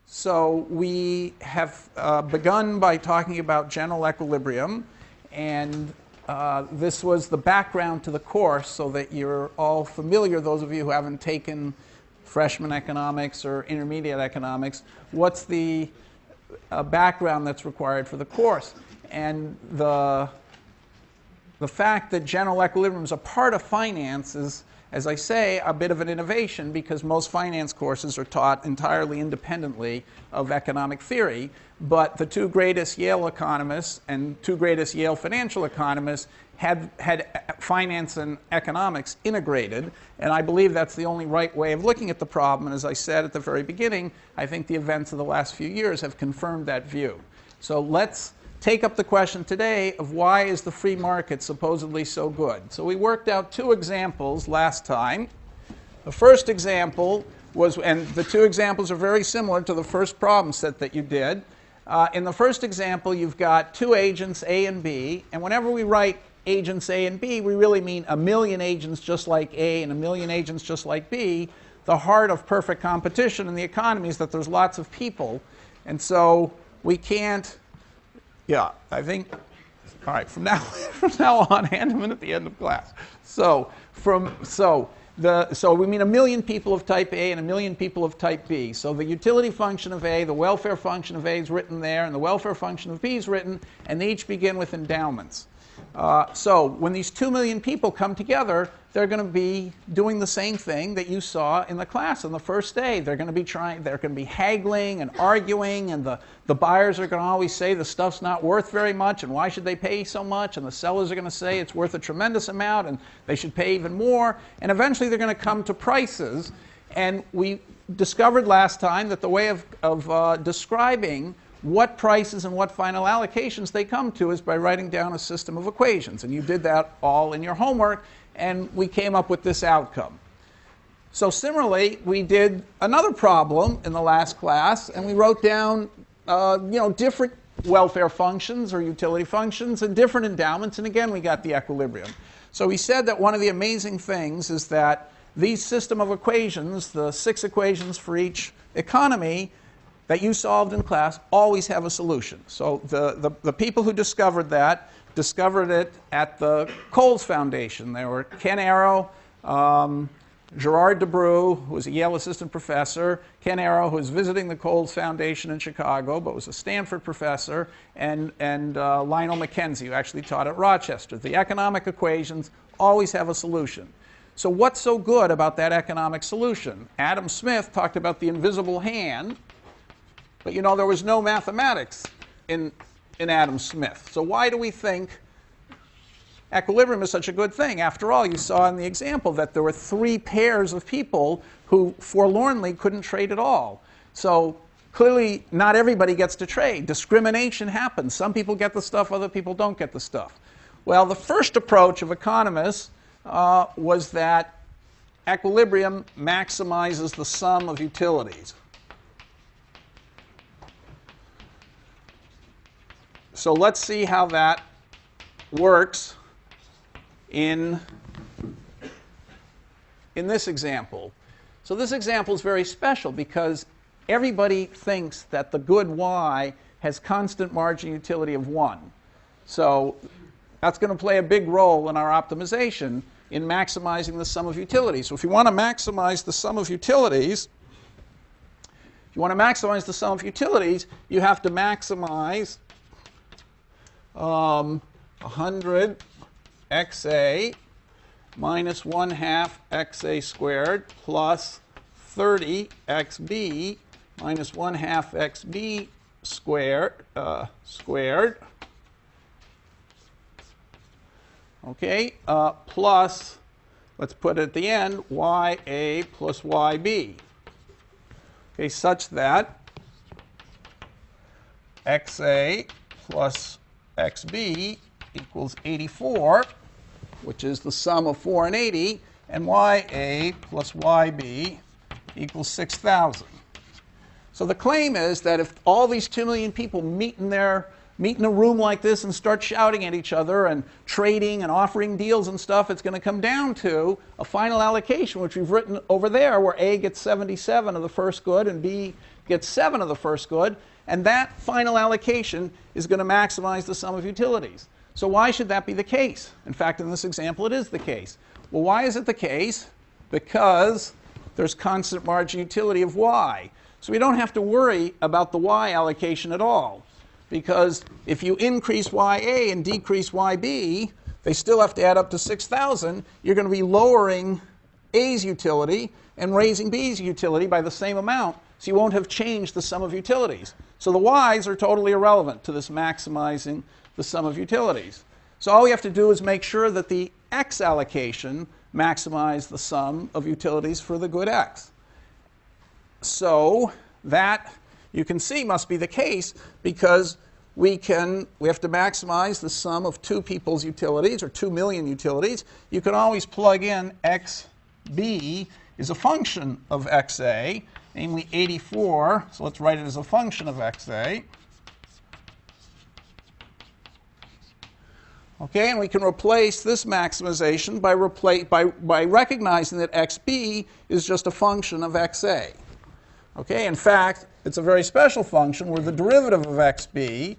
So we have begun by talking about general equilibrium, and this was the background to the course so that you're all familiar, those of you who haven't taken freshman economics or intermediate economics, what's the background that's required for the course. And the fact that general equilibrium is a part of finance is, as I say, a bit of an innovation because most finance courses are taught entirely independently of economic theory. But the two greatest Yale economists and two greatest Yale financial economists had finance and economics integrated. And I believe that's the only right way of looking at the problem. And as I said at the very beginning, I think the events of the last few years have confirmed that view. So let's take up the question today of why is the free market supposedly so good. So we worked out two examples last time. The first example was, and the two examples are very similar to the first problem set that you did. In the first example, you've got two agents, A and B, and whenever we write agents A and B, we really mean a million agents just like A and a million agents just like B. The heart of perfect competition in the economy is that there's lots of people, and so we can't. Yeah, I think, all right, from now on, hand them in at the end of class. So we mean a million people of type A and a million people of type B. So the utility function of A, the welfare function of A is written there, and the welfare function of B is written, and they each begin with endowments. So when these 2 million people come together, they're going to be doing the same thing that you saw in the class on the first day. They're going to be haggling and arguing, and the buyers are going to always say the stuff's not worth very much, and why should they pay so much? And the sellers are going to say it's worth a tremendous amount, and they should pay even more. And eventually they're going to come to prices. And we discovered last time that the way of describing what prices and what final allocations they come to is by writing down a system of equations. And you did that all in your homework, and we came up with this outcome. So similarly, we did another problem in the last class, and we wrote down different welfare functions or utility functions and different endowments, and again we got the equilibrium. So we said that one of the amazing things is that these system of equations, the 6 equations for each economy, that you solved in class always have a solution. So the people who discovered that discovered it at the Coles Foundation. There were Ken Arrow, Gerard Debreu, who was a Yale assistant professor, Ken Arrow, who was visiting the Coles Foundation in Chicago, but was a Stanford professor, and Lionel McKenzie, who actually taught at Rochester. The economic equations always have a solution. So what's so good about that economic solution? Adam Smith talked about the invisible hand, but there was no mathematics in Adam Smith. So why do we think equilibrium is such a good thing? After all, you saw in the example that there were 3 pairs of people who forlornly couldn't trade at all. So clearly not everybody gets to trade. Discrimination happens. Some people get the stuff, other people don't get the stuff. Well, the first approach of economists was that equilibrium maximizes the sum of utilities. So let's see how that works in this example. So this example is very special because everybody thinks that the good y has constant margin utility of 1. So that's going to play a big role in our optimization in maximizing the sum of utilities. So if you want to maximize the sum of utilities, you have to maximize 100 xa minus 1/2 xa squared plus 30 xb minus 1/2 xb squared. Okay, plus, let's put at the end, ya plus yb. Okay, such that xa plus xb equals 84, which is the sum of 4 and 80, and ya plus yb equals 6,000. So the claim is that if all these 2 million people meet in their meet in a room like this and start shouting at each other and trading and offering deals and stuff, it's going to come down to a final allocation, which we've written over there, where A gets 77 of the first good and B gets 7 of the first good. And that final allocation is going to maximize the sum of utilities. So why should that be the case? In fact, in this example, it is the case. Well, why is it the case? Because there's constant margin utility of Y. So we don't have to worry about the Y allocation at all. Because if you increase YA and decrease YB, they still have to add up to 6,000. You're going to be lowering A's utility and raising B's utility by the same amount. So you won't have changed the sum of utilities. So the Y's are totally irrelevant to this maximizing the sum of utilities. So all we have to do is make sure that the X allocation maximizes the sum of utilities for the good X. So that, you can see, must be the case because we have to maximize the sum of two people's utilities, or 2 million utilities. You can always plug in XB is a function of XA, namely 84. So let's write it as a function of XA. Okay, and we can replace this maximization by recognizing that XB is just a function of XA. Okay, in fact, it's a very special function where the derivative of XB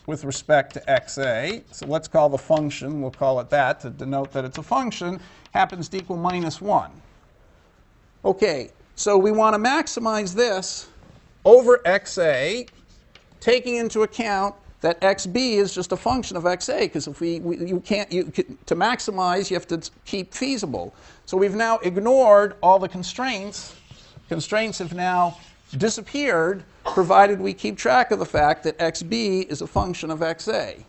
with respect to XA, so let's call the function, we'll call it that to denote that it's a function, happens to equal -1. Okay, so we want to maximize this over XA, taking into account that XB is just a function of XA, because if to maximize, you have to keep feasible. So we've now ignored all the constraints. Constraints have now disappeared, provided we keep track of the fact that XB is a function of XA.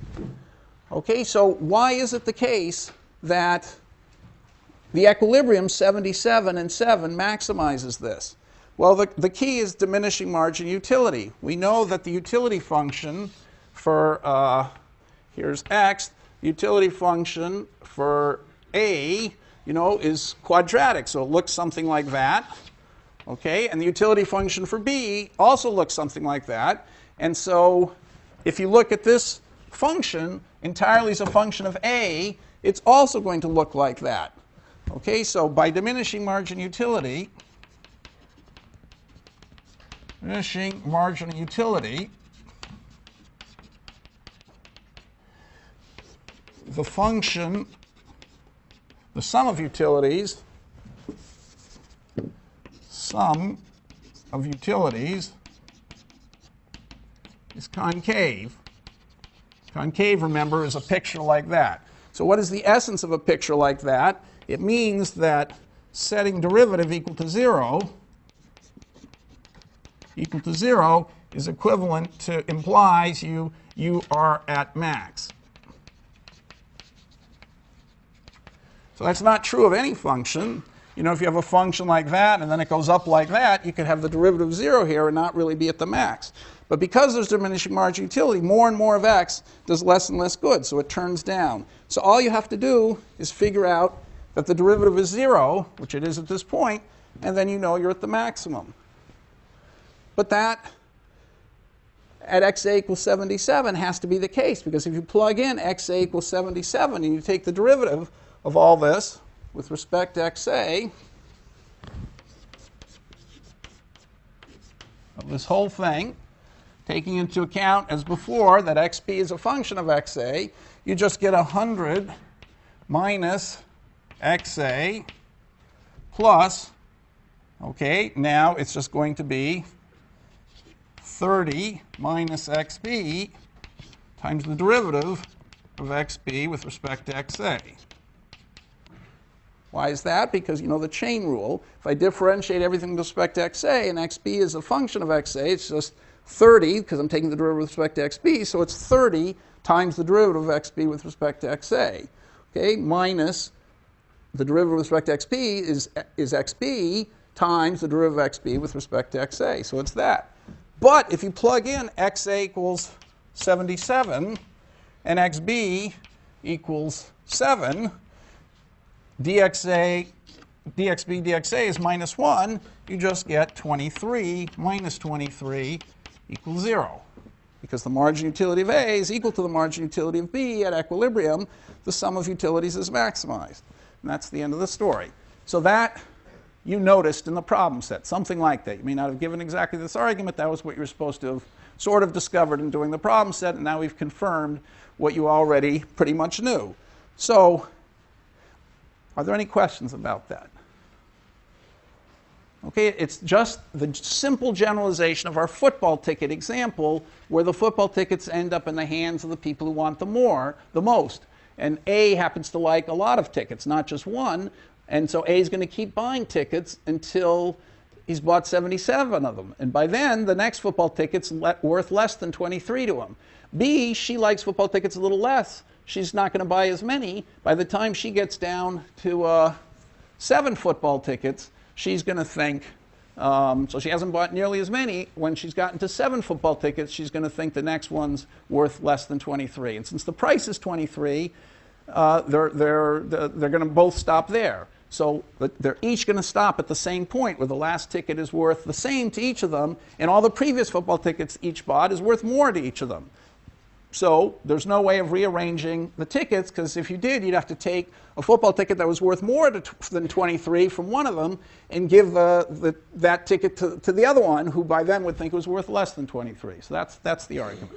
Okay, so why is it the case that the equilibrium 77 and 7 maximizes this? Well, the key is diminishing margin utility. We know that the utility function for, here's X, utility function for A, is quadratic, so it looks something like that. Okay, and the utility function for B also looks something like that. And so if you look at this function entirely as a function of A, it's also going to look like that. Okay, so by diminishing marginal utility, the function, the sum of utilities is concave. Concave, remember, is a picture like that. So what is the essence of a picture like that? It means that setting derivative equal to 0 is equivalent to, implies you are at max. So that's not true of any function. If you have a function like that and then it goes up like that, you could have the derivative of 0 here and not really be at the max. But because there's diminishing marginal utility, more and more of X does less and less good, so it turns down. So all you have to do is figure out that the derivative is 0, which it is at this point, and then you're at the maximum. But that, at XA equals 77, has to be the case, because if you plug in XA equals 77 and you take the derivative of all this with respect to XA, of this whole thing, taking into account, as before, that XB is a function of XA, you just get 100 minus XA plus, okay, now it's just going to be 30 minus XB times the derivative of XB with respect to XA. Why is that? Because the chain rule. If I differentiate everything with respect to XA and XB is a function of XA, it's just 30, because I'm taking the derivative with respect to XB, so it's 30 times the derivative of XB with respect to XA. Okay, minus the derivative with respect to XB is XB times the derivative of XB with respect to XA. So it's that. But if you plug in XA equals 77 and XB equals 7, DXB dXA is -1, you just get 23 minus 23 equals 0. because the margin utility of A is equal to the margin utility of B at equilibrium, the sum of utilities is maximized. And that's the end of the story. So that you noticed in the problem set, something like that. You may not have given exactly this argument. That was what you were supposed to have sort of discovered in doing the problem set, and now we've confirmed what you already pretty much knew. So are there any questions about that? Okay, it's just the simple generalization of our football ticket example, where the football tickets end up in the hands of the people who want them the most. And A happens to like a lot of tickets, not just one, and so A is going to keep buying tickets until he's bought 77 of them. And by then, the next football ticket's worth less than 23 to him. B, she likes football tickets a little less. She's not going to buy as many. By the time she gets down to 7 football tickets, she's going to think, so she hasn't bought nearly as many. When she's gotten to 7 football tickets, she's going to think the next one's worth less than 23. And since the price is 23, they're going to both stop there. So they're each going to stop at the same point where the last ticket is worth the same to each of them, and all the previous football tickets each bought is worth more to each of them. So there's no way of rearranging the tickets, because if you did, you'd have to take a football ticket that was worth more than 23 from one of them and give that ticket to the other one, who by then would think it was worth less than 23. So that's the argument.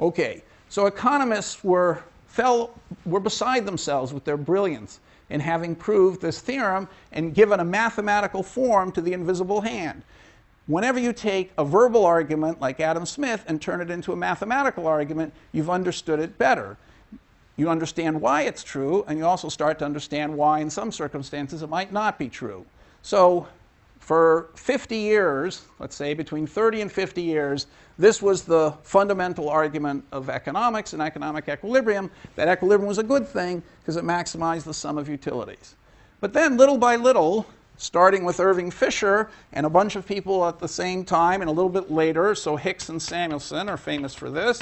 Okay, so economists were beside themselves with their brilliance in having proved this theorem and given a mathematical form to the invisible hand. Whenever you take a verbal argument like Adam Smith and turn it into a mathematical argument, you've understood it better. You understand why it's true, and you also start to understand why in some circumstances it might not be true. So for 50 years, let's say between 30 and 50 years, this was the fundamental argument of economics and economic equilibrium, that equilibrium was a good thing because it maximized the sum of utilities. But then little by little, starting with Irving Fisher and a bunch of people at the same time and a little bit later, so Hicks and Samuelson are famous for this,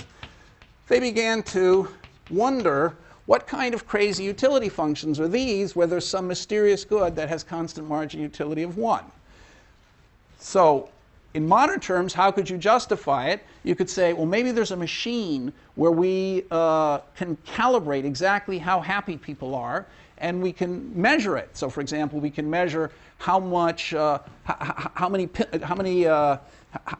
they began to wonder what kind of crazy utility functions are these where there's some mysterious good that has constant margin utility of 1. So in modern terms, how could you justify it? You could say, well, maybe there's a machine where we can calibrate exactly how happy people are, and we can measure it. So, for example, we can measure how much,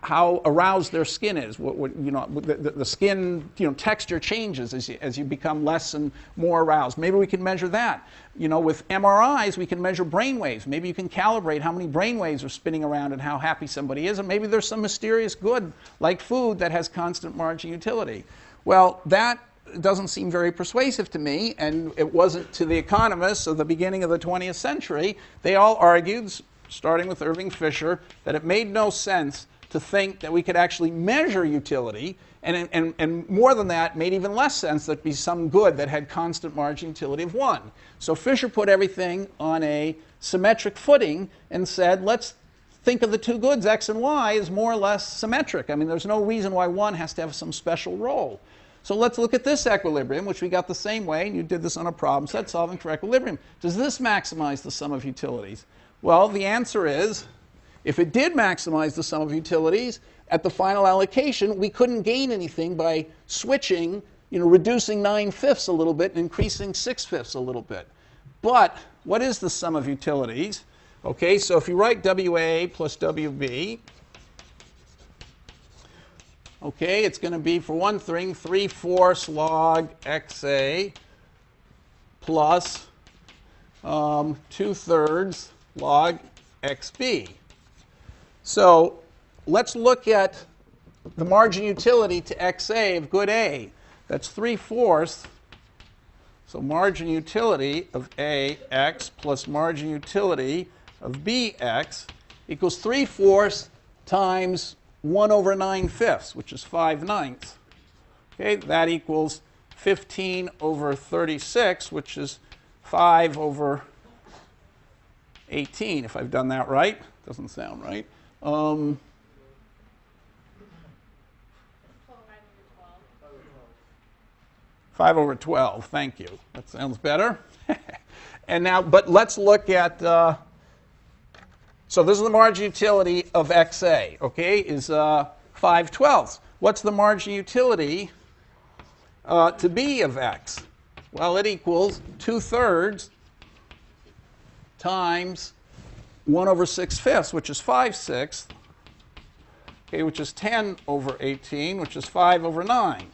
how aroused their skin is. The skin, texture changes as you become less and more aroused. Maybe we can measure that. With MRIs, we can measure brain waves. Maybe you can calibrate how many brain waves are spinning around and how happy somebody is. And maybe there's some mysterious good, like food, that has constant margin utility. Well, that doesn't seem very persuasive to me, and it wasn't to the economists of the beginning of the 20th century. They all argued, starting with Irving Fisher, that it made no sense to think that we could actually measure utility, and more than that, made even less sense that be some good that had constant margin utility of 1. So Fisher put everything on a symmetric footing and said, let's think of the two goods, x and y, as more or less symmetric. I mean, there's no reason why one has to have some special role. So let's look at this equilibrium, which we got the same way, and you did this on a problem set solving for equilibrium. Does this maximize the sum of utilities? Well, the answer is, if it did maximize the sum of utilities, at the final allocation, we couldn't gain anything by switching, reducing 9/5 a little bit and increasing 6/5 a little bit. But what is the sum of utilities? Okay, so if you write WA plus WB, okay, it's going to be, for one thing, 3/4 log XA plus 2/3 log XB. So let's look at the margin utility to XA of good A. That's 3/4. So margin utility of AX plus margin utility of BX equals 3/4 times 1/9/5, which is 5/9. Okay, that equals 15/36, which is 5/18, if I've done that right. Doesn't sound right. 5/12, thank you. That sounds better. And now, but let's look at, so this is the margin utility of XA, okay, is 5/12. What's the marginal utility to B of x? Well, it equals 2/3 times 1/6, which is 5/6, okay, which is 10/18, which is 5/9.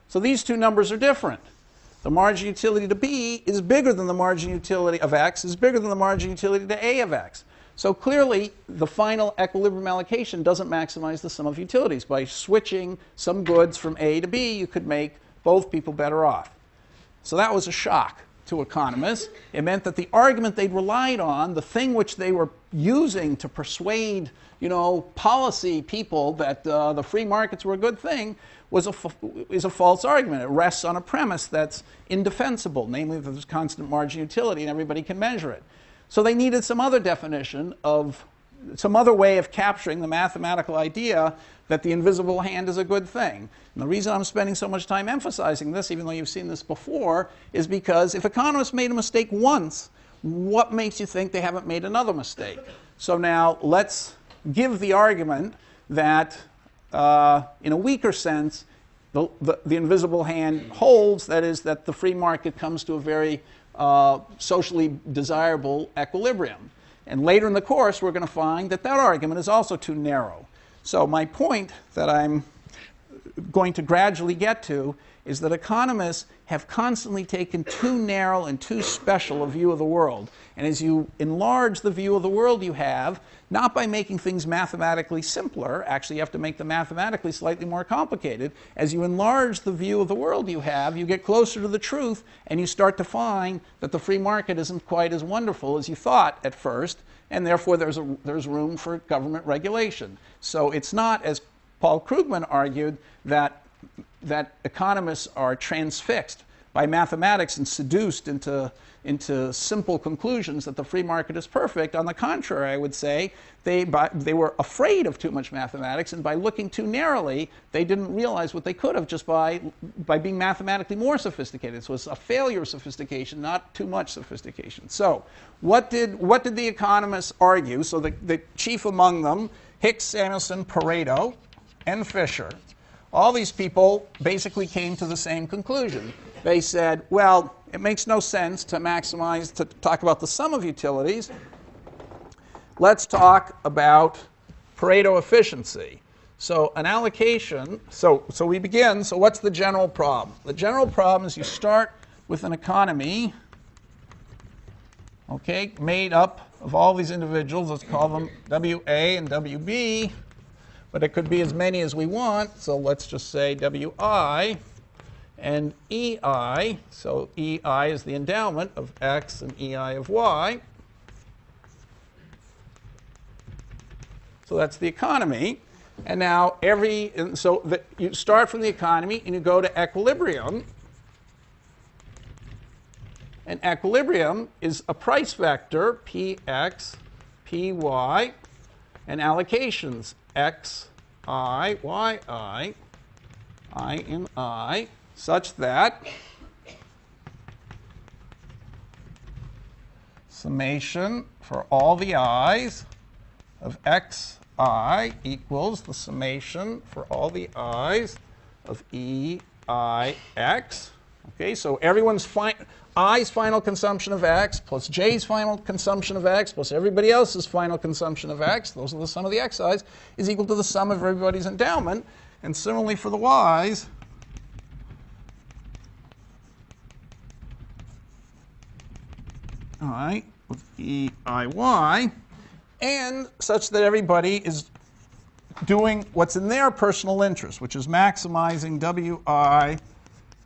So these two numbers are different. The marginal utility to B is bigger than the marginal utility of x, is bigger than the marginal utility to A of x. So clearly, the final equilibrium allocation doesn't maximize the sum of utilities. By switching some goods from A to B, you could make both people better off. So that was a shock to economists. It meant that the argument they'd relied on, the thing which they were using to persuade, policy people that the free markets were a good thing, is a false argument. It rests on a premise that's indefensible, namely that there's constant marginal utility and everybody can measure it. So they needed some other definition of, some other way of capturing the mathematical idea that the invisible hand is a good thing. And the reason I'm spending so much time emphasizing this, even though you've seen this before, is because if economists made a mistake once, what makes you think they haven't made another mistake? So now let's give the argument that, in a weaker sense, the invisible hand holds, that is, that the free market comes to a very socially desirable equilibrium. And later in the course, we're going to find that that argument is also too narrow. So my point that I'm going to gradually get to is that economists have constantly taken too narrow and too special a view of the world. And as you enlarge the view of the world you have, not by making things mathematically simpler, actually you have to make them mathematically slightly more complicated. As you enlarge the view of the world you have, you get closer to the truth and you start to find that the free market isn't quite as wonderful as you thought at first, and therefore there's room for government regulation. So it's not, as Paul Krugman argued, that economists are transfixed by mathematics and seduced into simple conclusions that the free market is perfect. On the contrary, I would say they were afraid of too much mathematics, and by looking too narrowly, they didn't realize what they could have just by being mathematically more sophisticated. So it's a failure of sophistication, not too much sophistication. So what did the economists argue? So the chief among them, Hicks, Samuelson, Pareto, and Fisher, all these people basically came to the same conclusion. They said, well, it makes no sense to talk about the sum of utilities. Let's talk about Pareto efficiency. So an allocation, so we begin, so what's the general problem? The general problem is you start with an economy, okay, made up of all these individuals. Let's call them WA and WB. But it could be as many as we want, so let's just say WI and EI. So EI is the endowment of X and EI of Y. So that's the economy. And now you start from the economy and you go to equilibrium. And equilibrium is a price vector, Px, Py, and allocations, X, I, Y, I and I, such that summation for all the i's of xi equals the summation for all the i's of EIX. Okay, so everyone's i's final consumption of x plus j's final consumption of x plus everybody else's final consumption of x, those are the sum of the xi's, is equal to the sum of everybody's endowment. And similarly for the y's, all right, with EIY, and such that everybody is doing what's in their personal interest, which is maximizing WI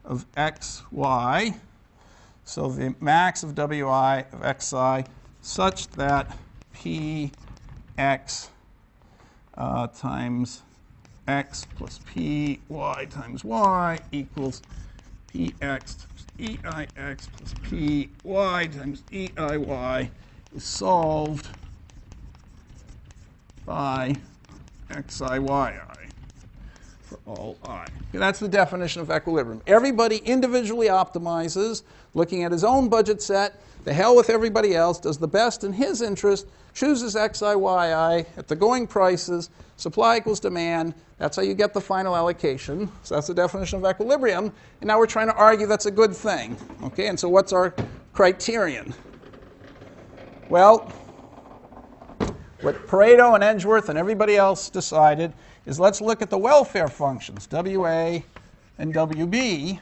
of XY. So the max of WI of XI such that PX times X plus PY times Y equals PX times EIX plus PY times EIY is solved by XIYI for all I. Okay, that's the definition of equilibrium. Everybody individually optimizes, looking at his own budget set, the hell with everybody else, does the best in his interest, chooses xi, yi at the going prices, supply equals demand. That's how you get the final allocation. So that's the definition of equilibrium. And now we're trying to argue that's a good thing. Okay, and so what's our criterion? Well, what Pareto and Edgeworth and everybody else decided is let's look at the welfare functions, WA and WB.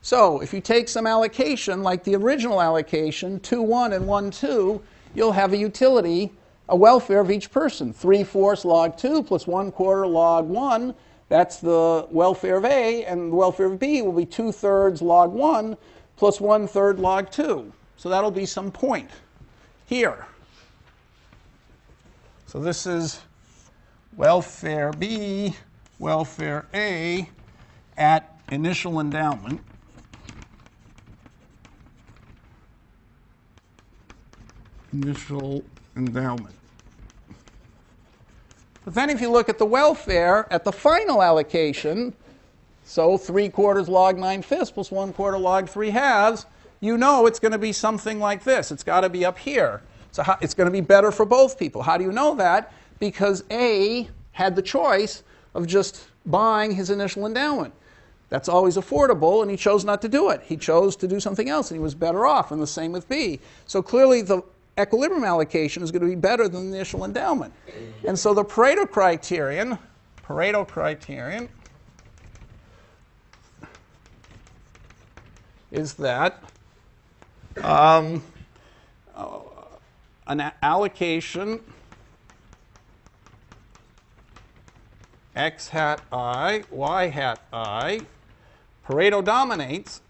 So if you take some allocation, like the original allocation, 2, 1 and 1, 2, you'll have a utility, a welfare of each person. 3/4 log 2 plus 1/4 log 1. That's the welfare of A, and the welfare of B will be 2/3 log 1 plus 1/3 log 2. So that'll be some point here. So this is welfare B, welfare A at initial endowment. Initial endowment. But then if you look at the welfare at the final allocation, so 3/4 log 9/5 plus 1/4 log 3/2, you know it's going to be something like this. It's got to be up here. So it's going to be better for both people. How do you know that? Because A had the choice of just buying his initial endowment. That's always affordable, and he chose not to do it. He chose to do something else, and he was better off, and the same with B. So clearly the equilibrium allocation is going to be better than the initial endowment. And so the Pareto criterion is that an allocation x hat I, y hat I, Pareto dominates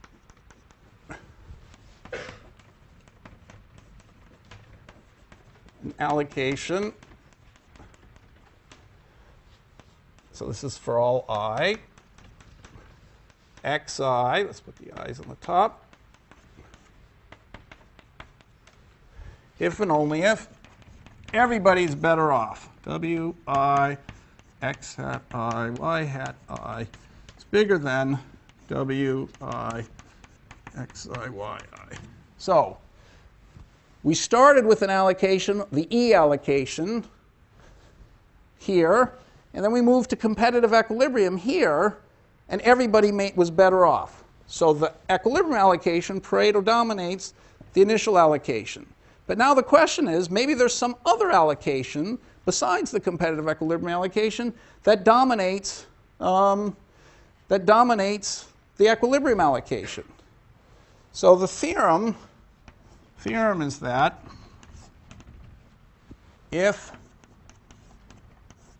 an allocation, so this is for all I, xi, let's put the i's on the top, if and only if everybody's better off. Wi x hat I, y hat I is bigger than Wi xi, yi. So we started with an allocation, the E allocation here, and then we moved to competitive equilibrium here, and everybody was better off. So the equilibrium allocation, Pareto dominates the initial allocation. But now the question is, maybe there's some other allocation besides the competitive equilibrium allocation that dominates the equilibrium allocation. So the theorem is that if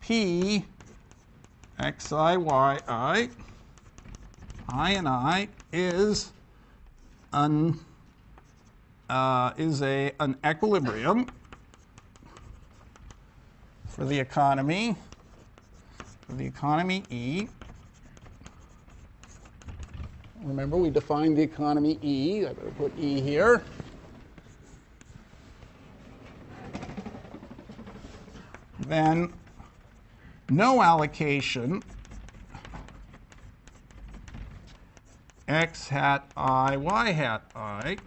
P xi, yi, I and I is an equilibrium for the economy E. Remember, we defined the economy E. I better put E here. Then no allocation x hat I, y hat I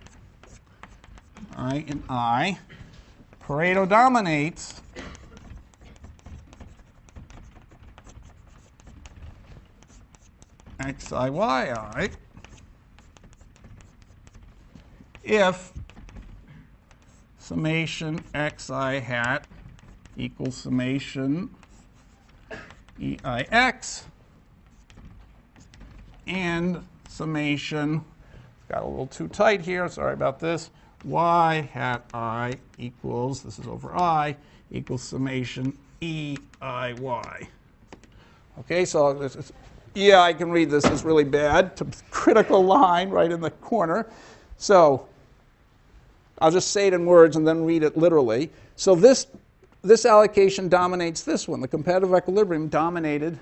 and I, Pareto dominates xi, yi if summation xi hat equals summation EIX and summation, got a little too tight here, sorry about this, y hat I equals, this is over I, equals summation EIY. Okay, so this is, yeah, I can read this, it's really bad, it's a critical line right in the corner. So I'll just say it in words and then read it literally. So this allocation dominates this one. The competitive equilibrium dominated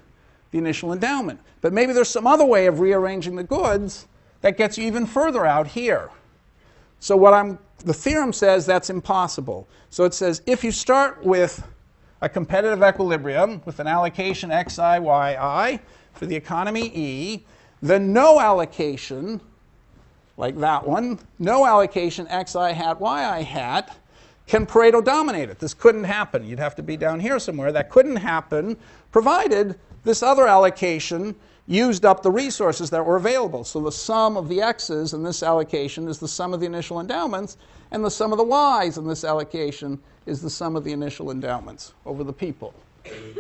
the initial endowment. But maybe there's some other way of rearranging the goods that gets you even further out here. So the theorem says that's impossible. So it says if you start with a competitive equilibrium with an allocation xi, yi for the economy E, then no allocation like that one, no allocation xi hat yi hat, can Pareto dominate it? This couldn't happen. You'd have to be down here somewhere. That couldn't happen provided this other allocation used up the resources that were available. So the sum of the x's in this allocation is the sum of the initial endowments, and the sum of the y's in this allocation is the sum of the initial endowments over the people.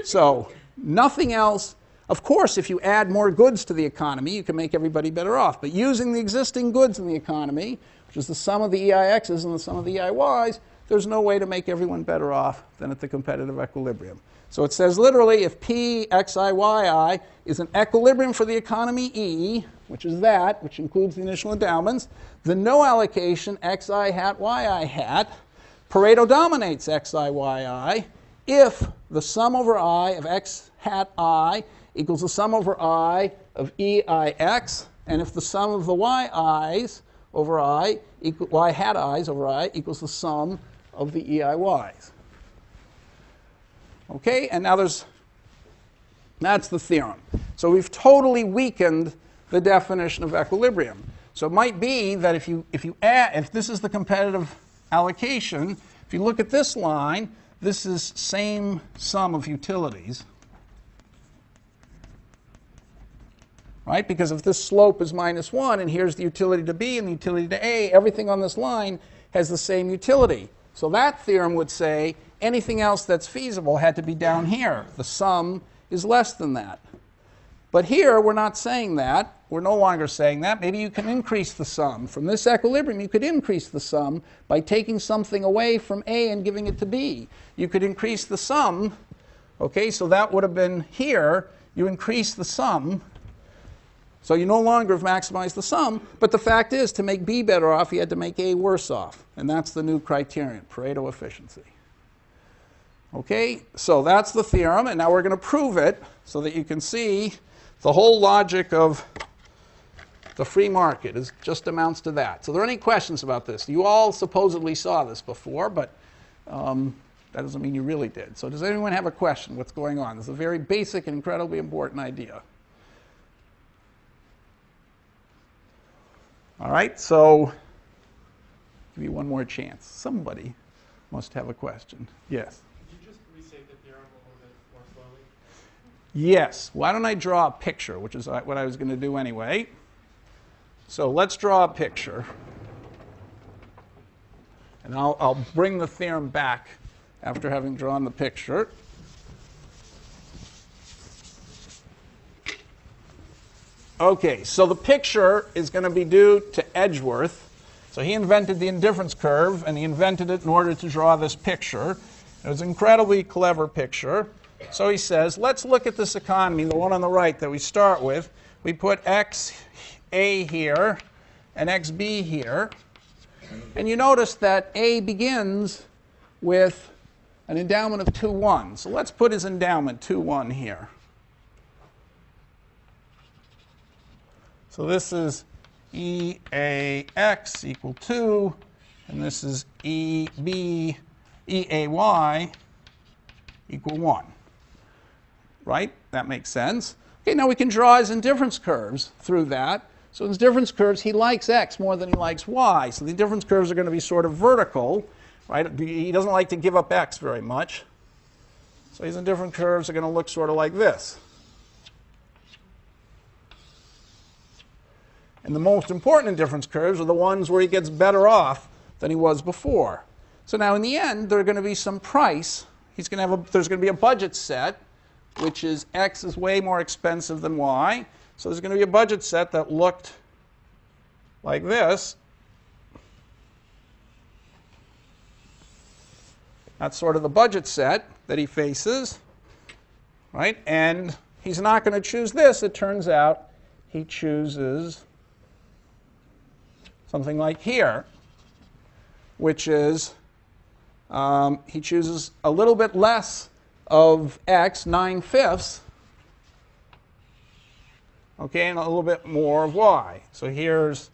So nothing else. Of course, if you add more goods to the economy, you can make everybody better off. But using the existing goods in the economy, which is the sum of the EIXs and the sum of the EIYs, there's no way to make everyone better off than at the competitive equilibrium. So it says literally, if P, Xi, Yi is an equilibrium for the economy E, which is that, which includes the initial endowments, then no allocation Xi hat, Yi hat, Pareto dominates Xi, Yi if the sum over I of X hat I equals the sum over I of EIX, and if the sum of the Yi's over I, Y hat I's over I equals the sum of the EIYs. Okay, and now that's the theorem. So we've totally weakened the definition of equilibrium. So it might be that if this is the competitive allocation, if you look at this line, this is same sum of utilities. Right? Because if this slope is -1 and here's the utility to B and the utility to A, everything on this line has the same utility. So that theorem would say anything else that's feasible had to be down here. The sum is less than that. But here we're not saying that. We're no longer saying that. Maybe you can increase the sum. From this equilibrium, you could increase the sum by taking something away from A and giving it to B. You could increase the sum. Okay, so that would have been here. You increase the sum. So you no longer have maximized the sum, but the fact is, to make B better off, you had to make A worse off. And that's the new criterion, Pareto efficiency. Okay, so that's the theorem, and now we're going to prove it so that you can see the whole logic of the free market just amounts to that. So are there any questions about this? You all supposedly saw this before, but that doesn't mean you really did. So does anyone have a question? What's going on? This is a very basic and incredibly important idea. All right, so give you one more chance. Somebody must have a question. Yes? Could you just restate the theorem a little bit more slowly? Yes. Why don't I draw a picture, which is what I was going to do anyway. So let's draw a picture. And I'll bring the theorem back after having drawn the picture. Okay, so the picture is going to be due to Edgeworth. So he invented the indifference curve, and he invented it in order to draw this picture. It was an incredibly clever picture. So he says, let's look at this economy, the one on the right that we start with. We put XA here and XB here. And you notice that A begins with an endowment of 2-1. So let's put his endowment 2-1 here. So this is EAX equal 2, and this is EAY equal 1. Right? That makes sense. Okay, now we can draw his indifference curves through that. So in his difference curves, he likes X more than he likes Y. So the indifference curves are going to be sort of vertical. Right? He doesn't like to give up X very much. So his indifference curves are going to look sort of like this. And the most important indifference curves are the ones where he gets better off than he was before. So now in the end, there's going to be some price. There's going to be a budget set, which is X is way more expensive than Y. So there's going to be a budget set that looked like this. That's sort of the budget set that he faces. Right? And he's not going to choose this. It turns out he chooses something like here, which is he chooses a little bit less of X, 9/5, okay, and a little bit more of Y. So here's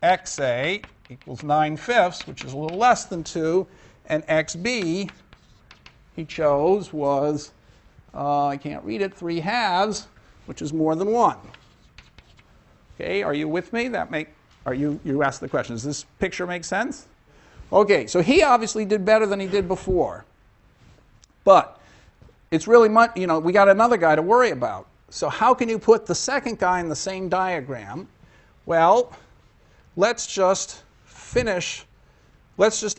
XA equals 9/5, which is a little less than 2, and XB he chose was, I can't read it, 3/2, which is more than 1. Okay, are you with me? That Or you asked the question, does this picture make sense? Okay, so he obviously did better than he did before. But it's really much, we got another guy to worry about. So how can you put the second guy in the same diagram? Well, let's just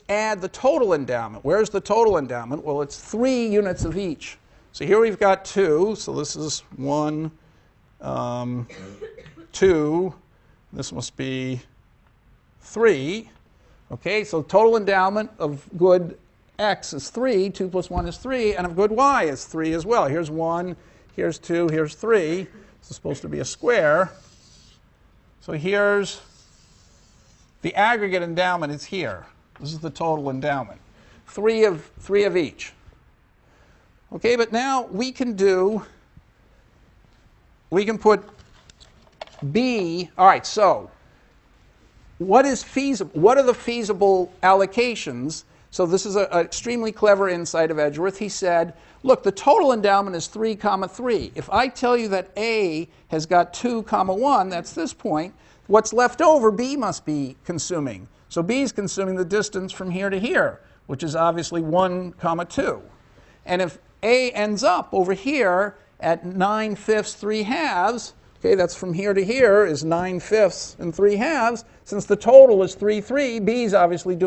add the total endowment. Where's the total endowment? Well, it's 3 units of each. So here we've got 2, so this is 1, 2, this must be 3. Okay, so total endowment of good x is 3, 2 plus 1 is 3, and of good y is 3 as well. Here's 1, here's 2, here's 3. This is supposed to be a square. So here's the aggregate endowment is here. This is the total endowment. 3 of each. Okay, but now we can put B. All right, so what is feasible? What are the feasible allocations? So this is an extremely clever insight of Edgeworth. He said, look, the total endowment is 3, 3. If I tell you that A has got 2, 1, that's this point, what's left over B must be consuming. So B is consuming the distance from here to here, which is obviously 1, 2. And if A ends up over here at 9/5, 3/2, okay, that's from here to here is 9/5 and 3/2. Since the total is 3, 3, B is obviously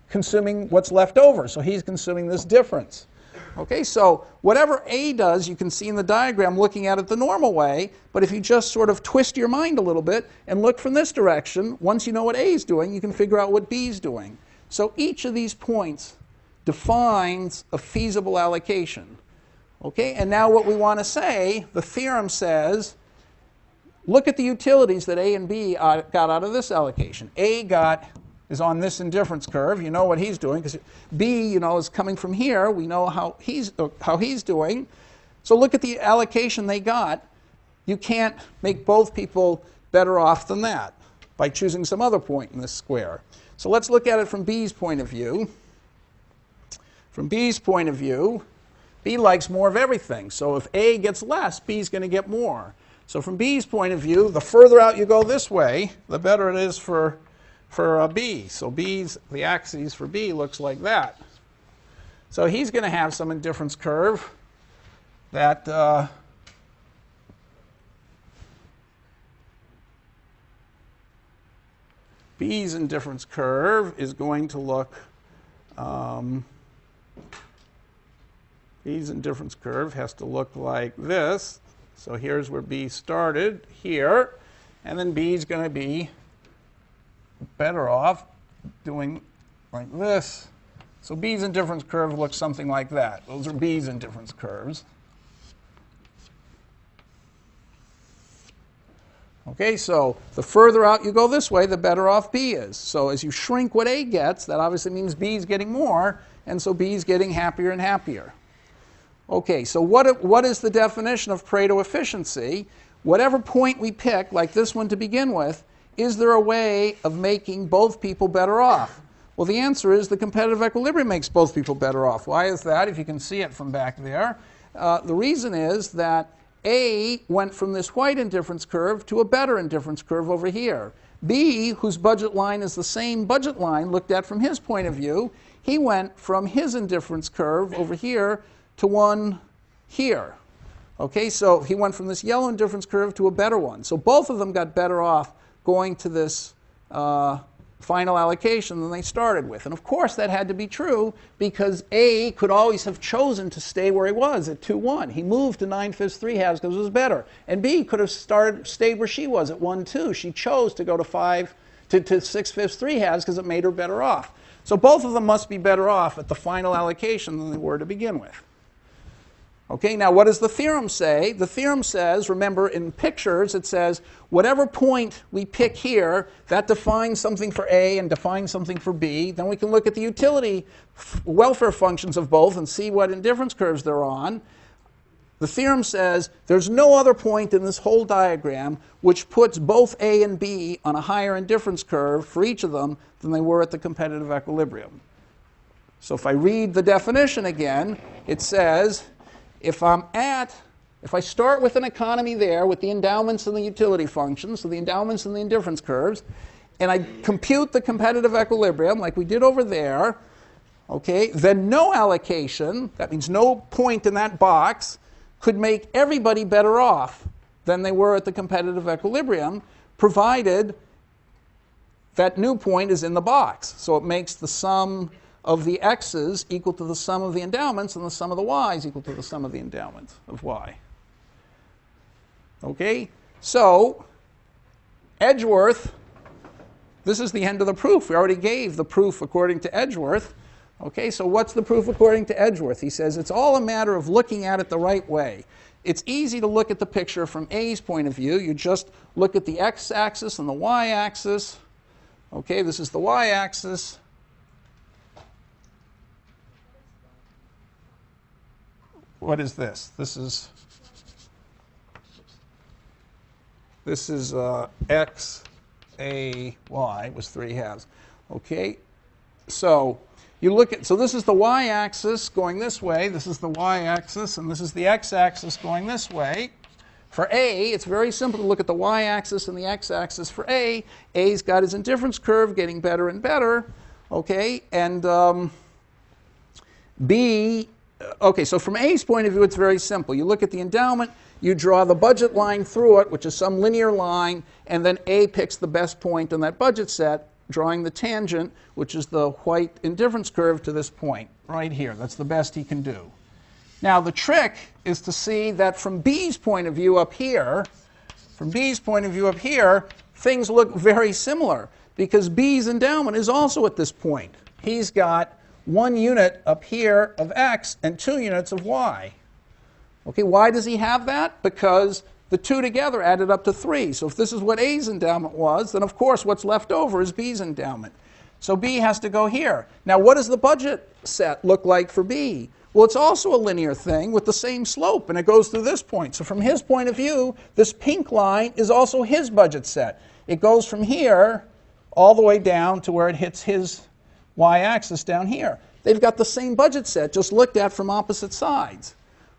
consuming what's left over. So he's consuming this difference. Okay, so whatever A does, you can see in the diagram looking at it the normal way, but if you just sort of twist your mind a little bit and look from this direction, once you know what A is doing, you can figure out what B is doing. So each of these points defines a feasible allocation. Okay, and now what we want to say, the theorem says, look at the utilities that A and B got out of this allocation. A is on this indifference curve. You know what he's doing, because B, is coming from here. We know how he's doing. So look at the allocation they got. You can't make both people better off than that by choosing some other point in this square. So let's look at it from B's point of view. From B's point of view, B likes more of everything. So if A gets less, B's going to get more. So from B's point of view, the further out you go this way, the better it is for B. So the axis for B looks like that. So he's going to have some indifference curve that B's indifference curve is going to look B's indifference curve has to look like this. So here's where B started, here, and then B is going to be better off doing like this. So B's indifference curve looks something like that. Those are B's indifference curves. Okay, so the further out you go this way, the better off B is. So as you shrink what A gets, that obviously means B is getting more, and so B is getting happier and happier. Okay, so what is the definition of Pareto efficiency? Whatever point we pick, like this one to begin with, is there a way of making both people better off? Well, the answer is the competitive equilibrium makes both people better off. Why is that? If you can see it from back there. The reason is that A went from this white indifference curve to a better indifference curve over here. B, whose budget line is the same budget line looked at from his point of view, he went from his indifference curve over here to one here. Okay, so he went from this yellow indifference curve to a better one. So both of them got better off going to this final allocation than they started with. And of course that had to be true because A could always have chosen to stay where he was at 2, 1. He moved to 9/5, 3/2 because it was better. And B could have stayed where she was at 1, 2. She chose to go to 6/5, 3/2 because it made her better off. So both of them must be better off at the final allocation than they were to begin with. Okay, now what does the theorem say? The theorem says, remember in pictures, it says whatever point we pick here, that defines something for A and defines something for B. Then we can look at the utility welfare functions of both and see what indifference curves they're on. The theorem says there's no other point in this whole diagram which puts both A and B on a higher indifference curve for each of them than they were at the competitive equilibrium. So if I read the definition again, it says if I start with an economy there with the endowments and the utility functions, so the endowments and the indifference curves, and I compute the competitive equilibrium like we did over there, okay, then no allocation, that means no point in that box, could make everybody better off than they were at the competitive equilibrium, provided that new point is in the box. So it makes the sum of the x's equal to the sum of the endowments, and the sum of the y's equal to the sum of the endowments of y. Okay? So, Edgeworth, this is the end of the proof. We already gave the proof according to Edgeworth. Okay, so what's the proof according to Edgeworth? He says it's all a matter of looking at it the right way. It's easy to look at the picture from A's point of view. You just look at the x-axis and the y-axis. Okay, this is the y-axis. What is this? This is x, a, y was 3/2. Okay, so you look at, so this is the y-axis going this way, this is the y-axis, and this is the x-axis going this way. For A, it's very simple to look at the y-axis and the x-axis for A. A's got his indifference curve getting better and better, okay, and B, okay, so from A's point of view, it's very simple. You look at the endowment, you draw the budget line through it, which is some linear line, and then A picks the best point on that budget set, drawing the tangent, which is the white indifference curve to this point right here. That's the best he can do. Now, the trick is to see that from B's point of view up here, things look very similar, because B's endowment is also at this point. He's got 1 unit up here of x and 2 units of y. Okay, why does he have that? Because the two together added up to 3. So if this is what A's endowment was, then of course what's left over is B's endowment. So B has to go here. Now, what does the budget set look like for B? Well, it's also a linear thing with the same slope, and it goes through this point. So from his point of view, this pink line is also his budget set. It goes from here all the way down to where it hits his y-axis down here. They've got the same budget set, just looked at from opposite sides.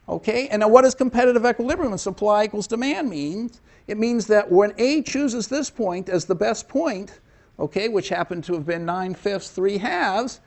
Okay, and now what does competitive equilibrium and supply equals demand mean? It means that when A chooses this point as the best point, okay, which happened to have been 9/5, 3/2,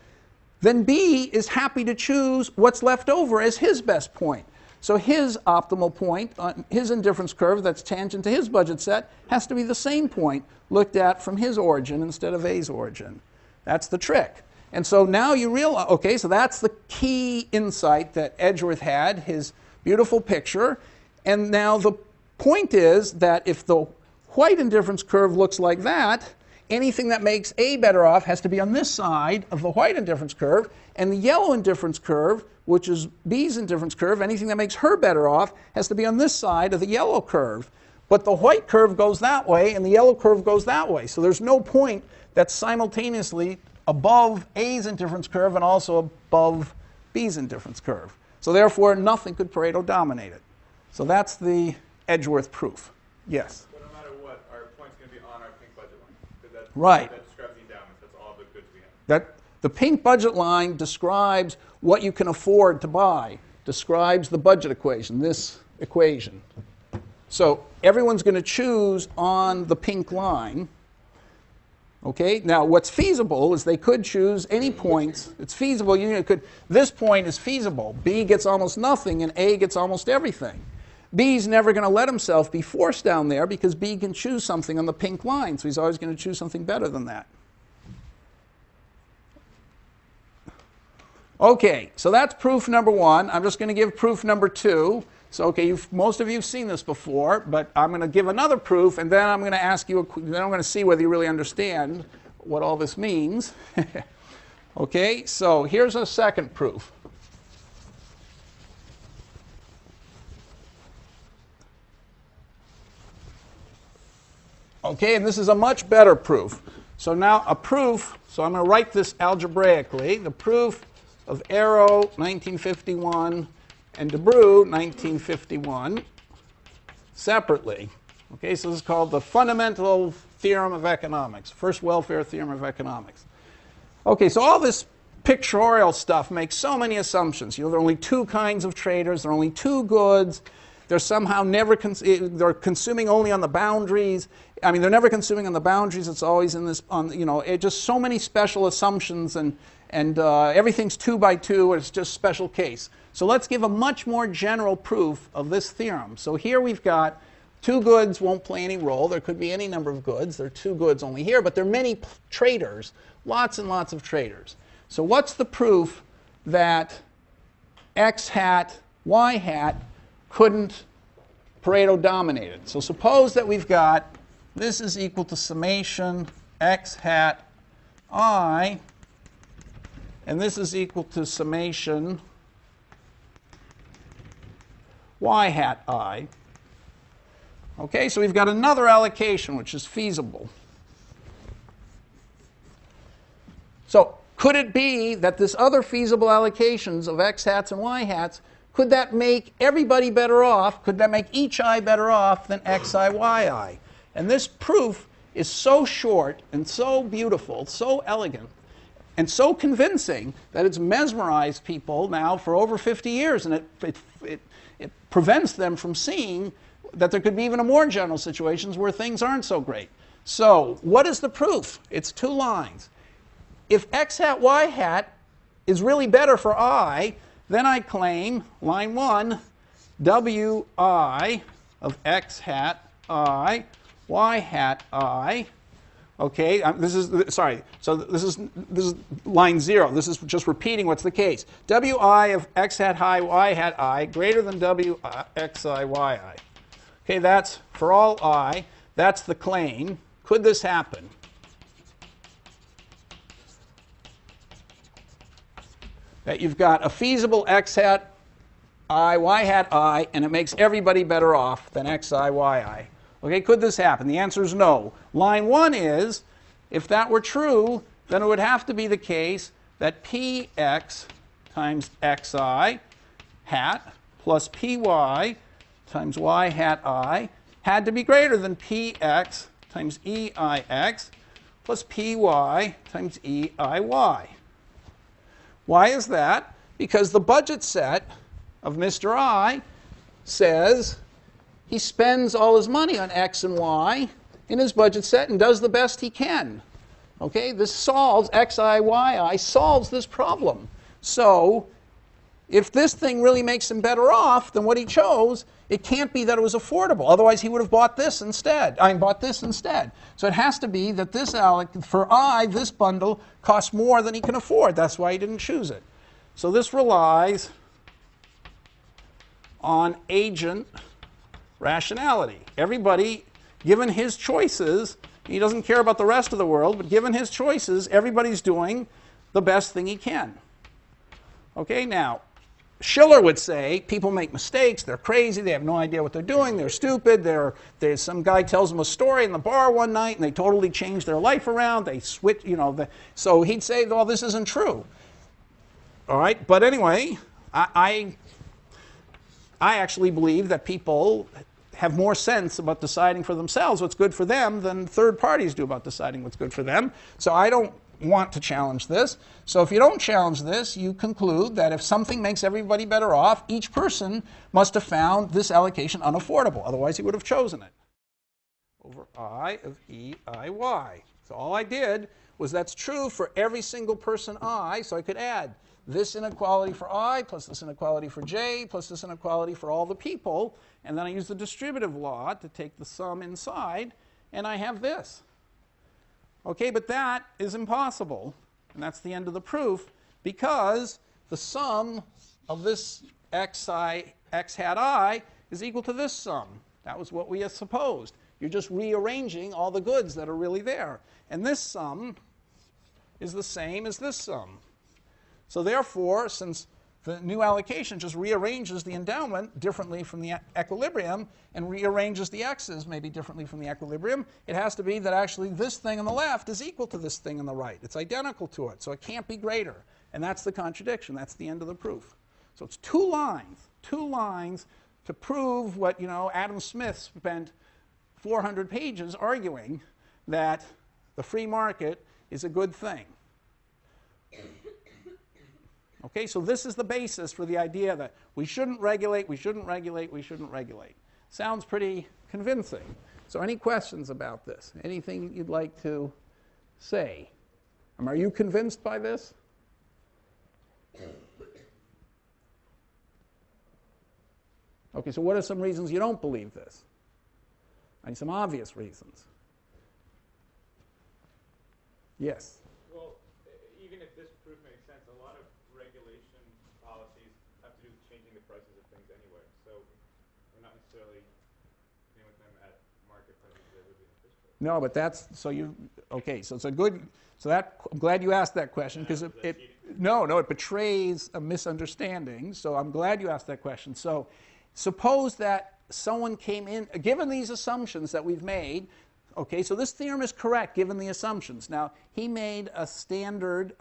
then B is happy to choose what's left over as his best point. So his optimal point on his indifference curve that's tangent to his budget set has to be the same point looked at from his origin instead of A's origin. That's the trick. And so now you realize, okay, so that's the key insight that Edgeworth had, his beautiful picture. And now the point is that if the white indifference curve looks like that, anything that makes A better off has to be on this side of the white indifference curve. And the yellow indifference curve, which is B's indifference curve, anything that makes her better off has to be on this side of the yellow curve. But the white curve goes that way and the yellow curve goes that way. So there's no point that's simultaneously above A's indifference curve and also above B's indifference curve. So therefore, nothing could Pareto dominate it. So that's the Edgeworth proof. Yes? But no matter what, our point's going to be on our pink budget line. Because Right. That describes the endowments. That's all the goods we have. The pink budget line describes what you can afford to buy, describes the budget equation, this equation. So everyone's going to choose on the pink line. Okay, now what's feasible is they could choose any points. It's feasible. This point is feasible. B gets almost nothing and A gets almost everything. B's never going to let himself be forced down there because B can choose something on the pink line, so he's always going to choose something better than that. Okay, so that's proof number 1. I'm just going to give proof number 2. So, okay, most of you have seen this before, but I'm going to give another proof, and then I'm going to ask you, then I'm going to see whether you really understand what all this means. Okay, so here's a second proof. Okay, and this is a much better proof. So now a proof, so I'm going to write this algebraically, the proof of Arrow, 1951, and Debreu, 1951, separately. Okay, so this is called the fundamental theorem of economics, first welfare theorem of economics. Okay, so all this pictorial stuff makes so many assumptions. You know, there are only 2 kinds of traders, there are only 2 goods, they're somehow never, they're consuming only on the boundaries. I mean, they're never consuming on the boundaries. It's always in this, it just so many special assumptions, and everything's 2 by 2, or it's just special case. So let's give a much more general proof of this theorem. So here we've got 2 goods won't play any role. There could be any number of goods. There are 2 goods only here, but there are many traders, lots and lots of traders. So what's the proof that X hat, Y hat couldn't Pareto dominate it? So suppose that we've got this is equal to summation X hat I, and this is equal to summation Y hat I. Okay, so we've got another allocation which is feasible. So could it be that this other feasible allocations of X hats and Y hats, could that make everybody better off? Could that make each I better off than Xi, Yi? And this proof is so short and so beautiful, so elegant, and so convincing that it's mesmerized people now for over 50 years, and it prevents them from seeing that there could be even more general situations where things aren't so great. So what is the proof? It's 2 lines. If X hat, Y hat is really better for I, then I claim, line 1, Wi of X hat I, Y hat I. Okay, this is, sorry, so this is line 0. This is just repeating what's the case. Wi of X hat I, Y hat I greater than W Xi, Yi. Okay, that's for all I. That's the claim. Could this happen? That you've got a feasible X hat I, Y hat I, and it makes everybody better off than Xi, Yi. Okay, could this happen? The answer is no. Line 1 is, if that were true, then it would have to be the case that Px times Xi hat plus Py times Y hat I had to be greater than Px times Eix plus Py times Eiy. Why is that? Because the budget set of Mr. I says he spends all his money on X and Y in his budget set and does the best he can. Okay, this solves Xi, Yi solves this problem. So if this thing really makes him better off than what he chose, it can't be that it was affordable. Otherwise, he would have bought this instead. Bought this instead. So it has to be that this for I, this bundle costs more than he can afford. That's why he didn't choose it. So this relies on agent rationality. Everybody, given his choices, he doesn't care about the rest of the world, but given his choices, everybody's doing the best thing he can. Okay, now, Schiller would say people make mistakes, they're crazy, they have no idea what they're doing, they're stupid, there's some guy tells them a story in the bar one night and they totally change their life around, they switch, so he'd say, well, this isn't true. All right, but anyway, I actually believe that people have more sense about deciding for themselves what's good for them than third parties do about deciding what's good for them. So I don't want to challenge this. So if you don't challenge this, you conclude that if something makes everybody better off, each person must have found this allocation unaffordable. Otherwise, he would have chosen it. Over I of Eiy. So all I did was that's true for every single person I, so I could add this inequality for I plus this inequality for j plus this inequality for all the people, and then I use the distributive law to take the sum inside, and I have this. Okay, but that is impossible, and that's the end of the proof, because the sum of this x hat I is equal to this sum. That was what we had supposed. You're just rearranging all the goods that are really there. And this sum is the same as this sum. So therefore, since the new allocation just rearranges the endowment differently from the equilibrium and rearranges the x's maybe differently from the equilibrium, it has to be that actually this thing on the left is equal to this thing on the right. It's identical to it, so it can't be greater. And that's the contradiction. That's the end of the proof. So it's 2 lines to prove what, Adam Smith spent 400 pages arguing, that the free market is a good thing. Okay, so this is the basis for the idea that we shouldn't regulate, we shouldn't regulate, we shouldn't regulate. Sounds pretty convincing. So any questions about this? Anything you'd like to say? Are you convinced by this? Okay, so what are some reasons you don't believe this? I mean, some obvious reasons. Yes? Well, even if this proof makes sense, a lot of regulation policies have to do with changing the prices of things anyway. So we're not necessarily dealing with them at market prices as they would be in the first place. No, but that's, so you, okay, so it's a good, so that, I'm glad you asked that question because it betrays a misunderstanding. So I'm glad you asked that question. So suppose that someone came in, given these assumptions that we've made, okay, so this theorem is correct given the assumptions. Now, he made a standard,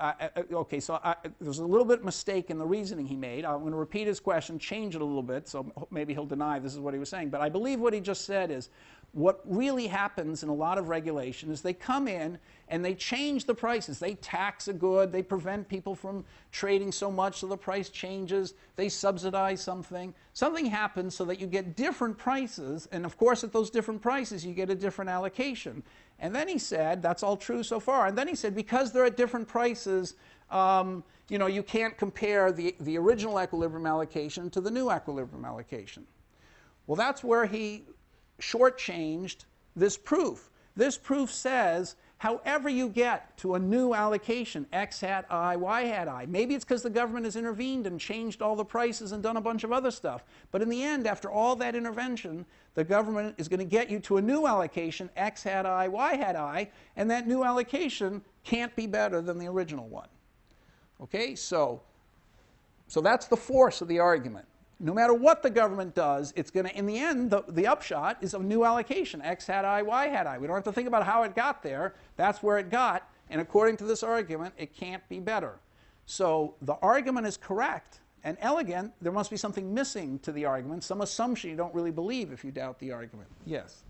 okay, so there's a little bit mistake in the reasoning he made. I'm going to repeat his question, change it a little bit, so maybe he'll deny this is what he was saying. But I believe what he just said is, what really happens in a lot of regulation is they come in and they change the prices. They tax a good, they prevent people from trading so much so the price changes, they subsidize something. Something happens so that you get different prices, and of course at those different prices you get a different allocation. And then he said, that's all true so far, and then he said because they're at different prices, you can't compare the original equilibrium allocation to the new equilibrium allocation. Well, that's where he shortchanged this proof. This proof says however you get to a new allocation, x hat I, y hat I, maybe it's because the government has intervened and changed all the prices and done a bunch of other stuff, but in the end, after all that intervention, the government is going to get you to a new allocation, x hat I, y hat I, and that new allocation can't be better than the original one. Okay, so that's the force of the argument. No matter what the government does, it's going to, in the end, the upshot is a new allocation, x hat I, y hat I. We don't have to think about how it got there. That's where it got, and according to this argument, it can't be better. So the argument is correct and elegant. There must be something missing to the argument, some assumption you don't really believe if you doubt the argument. Yes?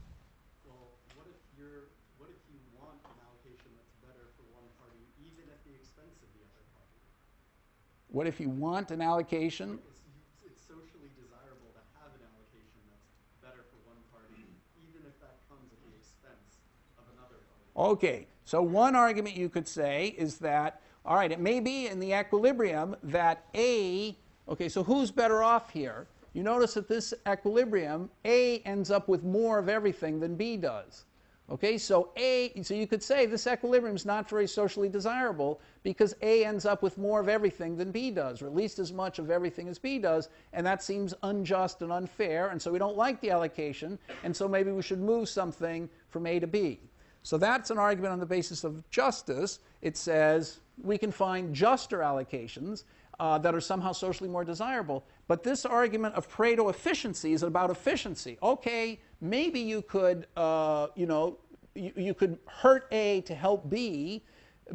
Well, what if you want an allocation that's better for one party, even at the expense of the other party? What if you want an allocation? It's socially desirable to have an allocation that's better for one party, even if that comes at the expense of another party. Okay, so one argument you could say is that, all right, it may be in the equilibrium that A, okay, so who's better off here? You notice that this equilibrium, A ends up with more of everything than B does. Okay, so you could say this equilibrium is not very socially desirable because A ends up with more of everything than B does, or at least as much of everything as B does, and that seems unjust and unfair, and so we don't like the allocation, and so maybe we should move something from A to B. So that's an argument on the basis of justice. It says we can find juster allocations that are somehow socially more desirable. But this argument of Pareto efficiency is about efficiency. Okay, maybe you could, you could hurt A to help B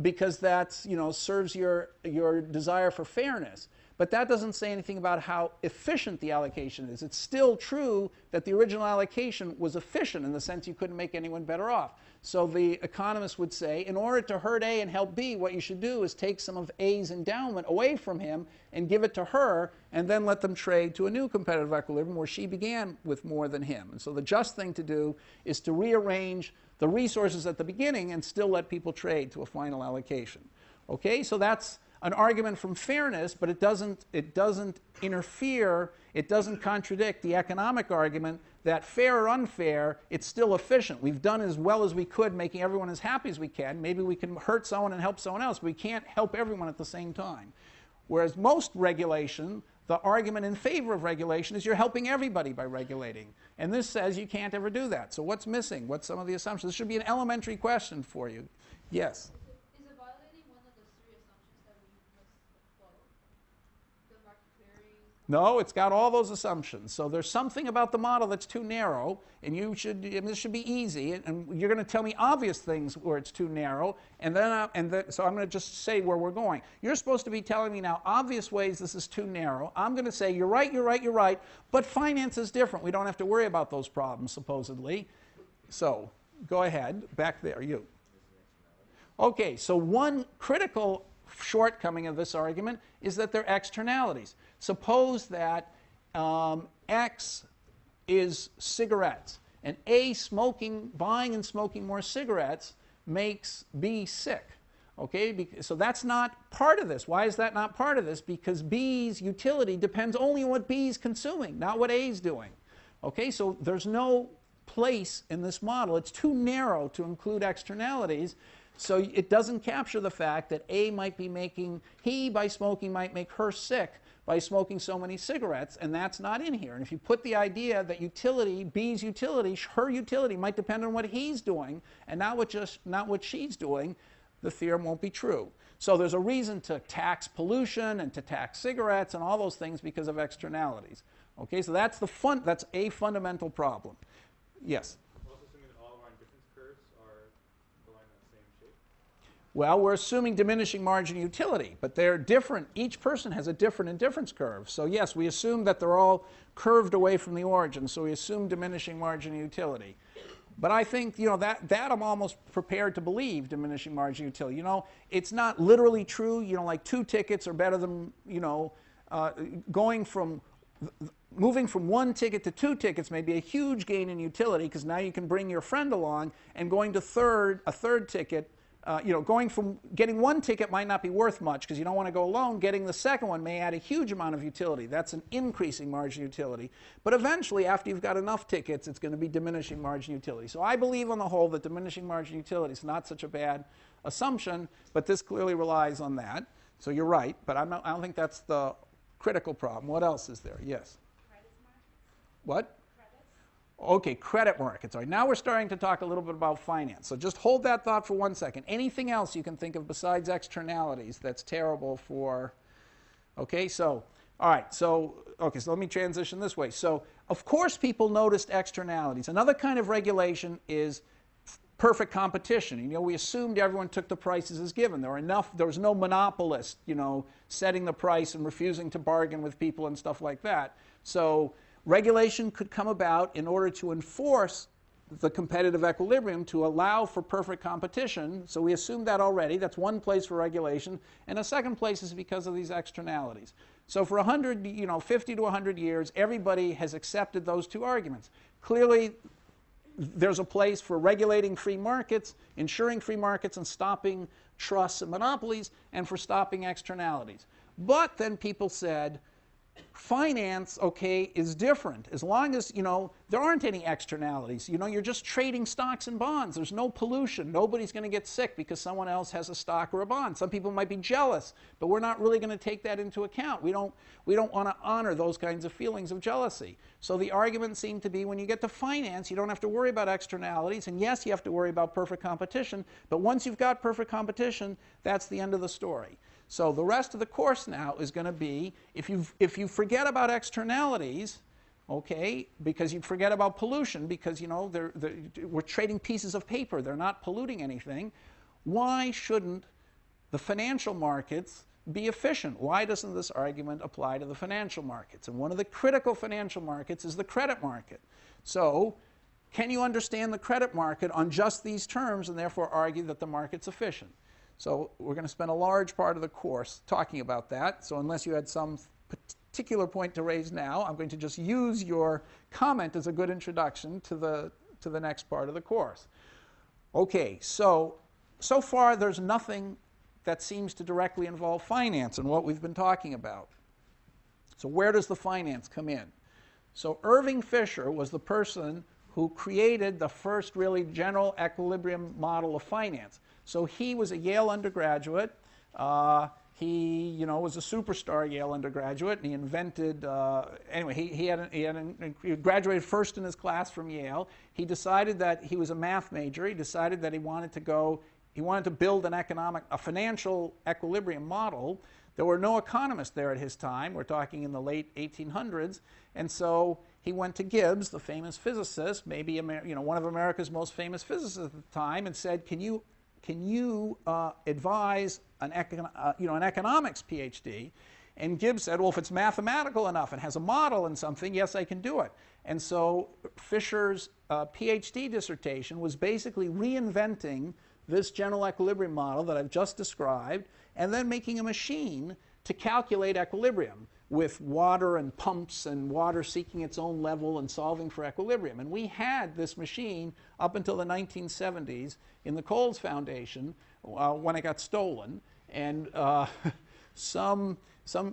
because that's, serves your desire for fairness. But that doesn't say anything about how efficient the allocation is. It's still true that the original allocation was efficient in the sense you couldn't make anyone better off. So the economists would say, in order to hurt A and help B, what you should do is take some of A's endowment away from him and give it to her, and then let them trade to a new competitive equilibrium where she began with more than him. And so the just thing to do is to rearrange the resources at the beginning and still let people trade to a final allocation. Okay, so that's an argument from fairness, but it doesn't interfere, it doesn't contradict the economic argument that fair or unfair, it's still efficient. We've done as well as we could, making everyone as happy as we can. Maybe we can hurt someone and help someone else, but we can't help everyone at the same time. Whereas most regulation, the argument in favor of regulation is you're helping everybody by regulating. And this says you can't ever do that. So what's missing? What's some of the assumptions? This should be an elementary question for you. Yes? Is it violating one of the three assumptions that we must follow? The market clearing? No, it's got all those assumptions. So there's something about the model that's too narrow, and this should be easy, and you're going to tell me obvious things where it's too narrow, so I'm going to just say where we're going. You're supposed to be telling me now obvious ways this is too narrow. I'm going to say you're right, you're right, you're right, but finance is different. We don't have to worry about those problems, supposedly. So go ahead, back there, you. Okay, so one critical shortcoming of this argument is that they're externalities. Suppose that X is cigarettes, And A, smoking, buying and smoking more cigarettes makes B sick. Okay, so that's not part of this. Why is that not part of this? Because B's utility depends only on what B's consuming, not what A's doing. Okay, so there's no place in this model. It's too narrow to include externalities, so it doesn't capture the fact that A might be making, he by smoking might make her sick by smoking so many cigarettes, and that's not in here. And if you put the idea that utility, B's utility, her utility might depend on what he's doing and not what she's doing, the theorem won't be true. So there's a reason to tax pollution and to tax cigarettes and all those things because of externalities. Okay, so that's a fundamental problem. Yes? We're also assuming that all of our indifference curves are going in the same shape. Well, we're assuming diminishing margin utility, but they're different. Each person has a different indifference curve. So yes, we assume that they're all curved away from the origin, so we assume diminishing margin utility. But I think, that I'm almost prepared to believe, diminishing margin utility. It's not literally true, like 2 tickets are better than, moving from 1 ticket to 2 tickets may be a huge gain in utility because now you can bring your friend along, and going to a third ticket, going from getting 1 ticket might not be worth much because you don't want to go alone. Getting the second one may add a huge amount of utility. That's an increasing margin utility. But eventually, after you've got enough tickets, it's going to be diminishing margin utility. So I believe on the whole that diminishing margin utility is not such a bad assumption, but this clearly relies on that. So you're right, but I don't think that's the critical problem. What else is there? Yes? Credit markets? What? Credits? Okay, credit markets. All right, now we're starting to talk a little bit about finance. So just hold that thought for 1 second. Anything else you can think of besides externalities that's terrible for... Okay, so, all right, so let me transition this way. So, of course people noticed externalities. Another kind of regulation is perfect competition. We assumed everyone took the prices as given. There was no monopolist, setting the price and refusing to bargain with people and stuff like that. So regulation could come about in order to enforce the competitive equilibrium, to allow for perfect competition. So we assumed that already. That's one place for regulation. And a second place is because of these externalities. So for 50 to 100 years, everybody has accepted those two arguments. Clearly, there's a place for regulating free markets, ensuring free markets, and stopping trusts and monopolies, and for stopping externalities. But then people said, finance, okay, is different. As long as, there aren't any externalities. You're just trading stocks and bonds. There's no pollution. Nobody's going to get sick because someone else has a stock or a bond. Some people might be jealous, but we're not really going to take that into account. We don't want to honor those kinds of feelings of jealousy. So the argument seemed to be when you get to finance, you don't have to worry about externalities. And yes, you have to worry about perfect competition. But once you've got perfect competition, that's the end of the story. So the rest of the course now is going to be, if you forget about externalities, okay, because you forget about pollution, because we're trading pieces of paper, they're not polluting anything, why shouldn't the financial markets be efficient? Why doesn't this argument apply to the financial markets? And one of the critical financial markets is the credit market. So can you understand the credit market on just these terms and therefore argue that the market's efficient? So we're going to spend a large part of the course talking about that. So unless you had some particular point to raise now, I'm going to just use your comment as a good introduction to the next part of the course. Okay, so far there's nothing that seems to directly involve finance and what we've been talking about. So where does the finance come in? So Irving Fisher was the person who created the first really general equilibrium model of finance. So he was a Yale undergraduate. He, was a superstar Yale undergraduate, and he invented. Anyway, he graduated first in his class from Yale. He decided that he was a math major. He decided that he wanted to build a financial equilibrium model. There were no economists there at his time. We're talking in the late 1800s, and so he went to Gibbs, the famous physicist, maybe one of America's most famous physicists at the time, and said, "Can you advise an economics PhD?" And Gibbs said, "Well, if it's mathematical enough and has a model and something, yes, I can do it." And so Fisher's PhD dissertation was basically reinventing this general equilibrium model that I've just described, and then making a machine to calculate equilibrium. with water and pumps and water seeking its own level and solving for equilibrium. And we had this machine up until the 1970s in the Coles Foundation when it got stolen. And some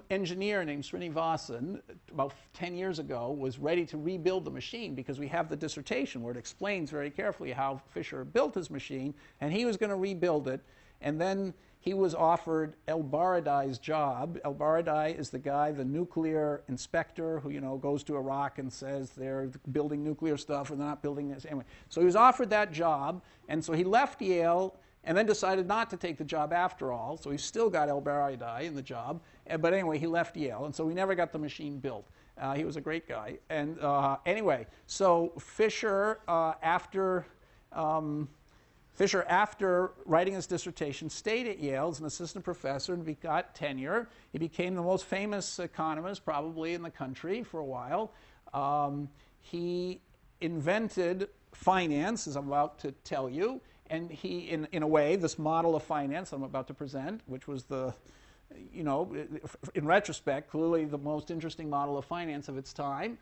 engineer named Srinivasan, about 10 years ago, was ready to rebuild the machine because we have the dissertation where it explains very carefully how Fisher built his machine, and he was going to rebuild it. And then he was offered El-Baradei's job. El-Baradei is the guy, the nuclear inspector who, goes to Iraq and says they're building nuclear stuff or they're not building this. Anyway, so he was offered that job, and so he left Yale and then decided not to take the job after all. So he still got El-Baradei in the job. But anyway, he left Yale, and so we never got the machine built. He was a great guy. And anyway, so Fisher, after writing his dissertation, stayed at Yale as an assistant professor and got tenure. He became the most famous economist probably in the country for a while. He invented finance, as I'm about to tell you, and he, in a way, this model of finance I'm about to present, which was in retrospect, clearly the most interesting model of finance of its time.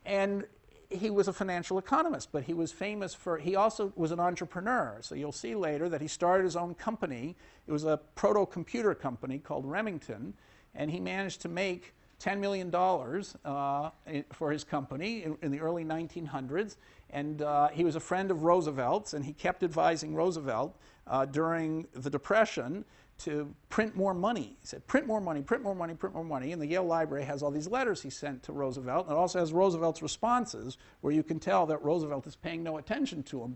And he was a financial economist, but he was famous for, he also was an entrepreneur. So you'll see later that he started his own company. It was a proto-computer company called Remington, and he managed to make $10 million for his company in the early 1900s. And he was a friend of Roosevelt's, and he kept advising Roosevelt during the Depression to print more money. He said, print more money, print more money, print more money. And the Yale Library has all these letters he sent to Roosevelt. And it also has Roosevelt's responses, where you can tell that Roosevelt is paying no attention to him.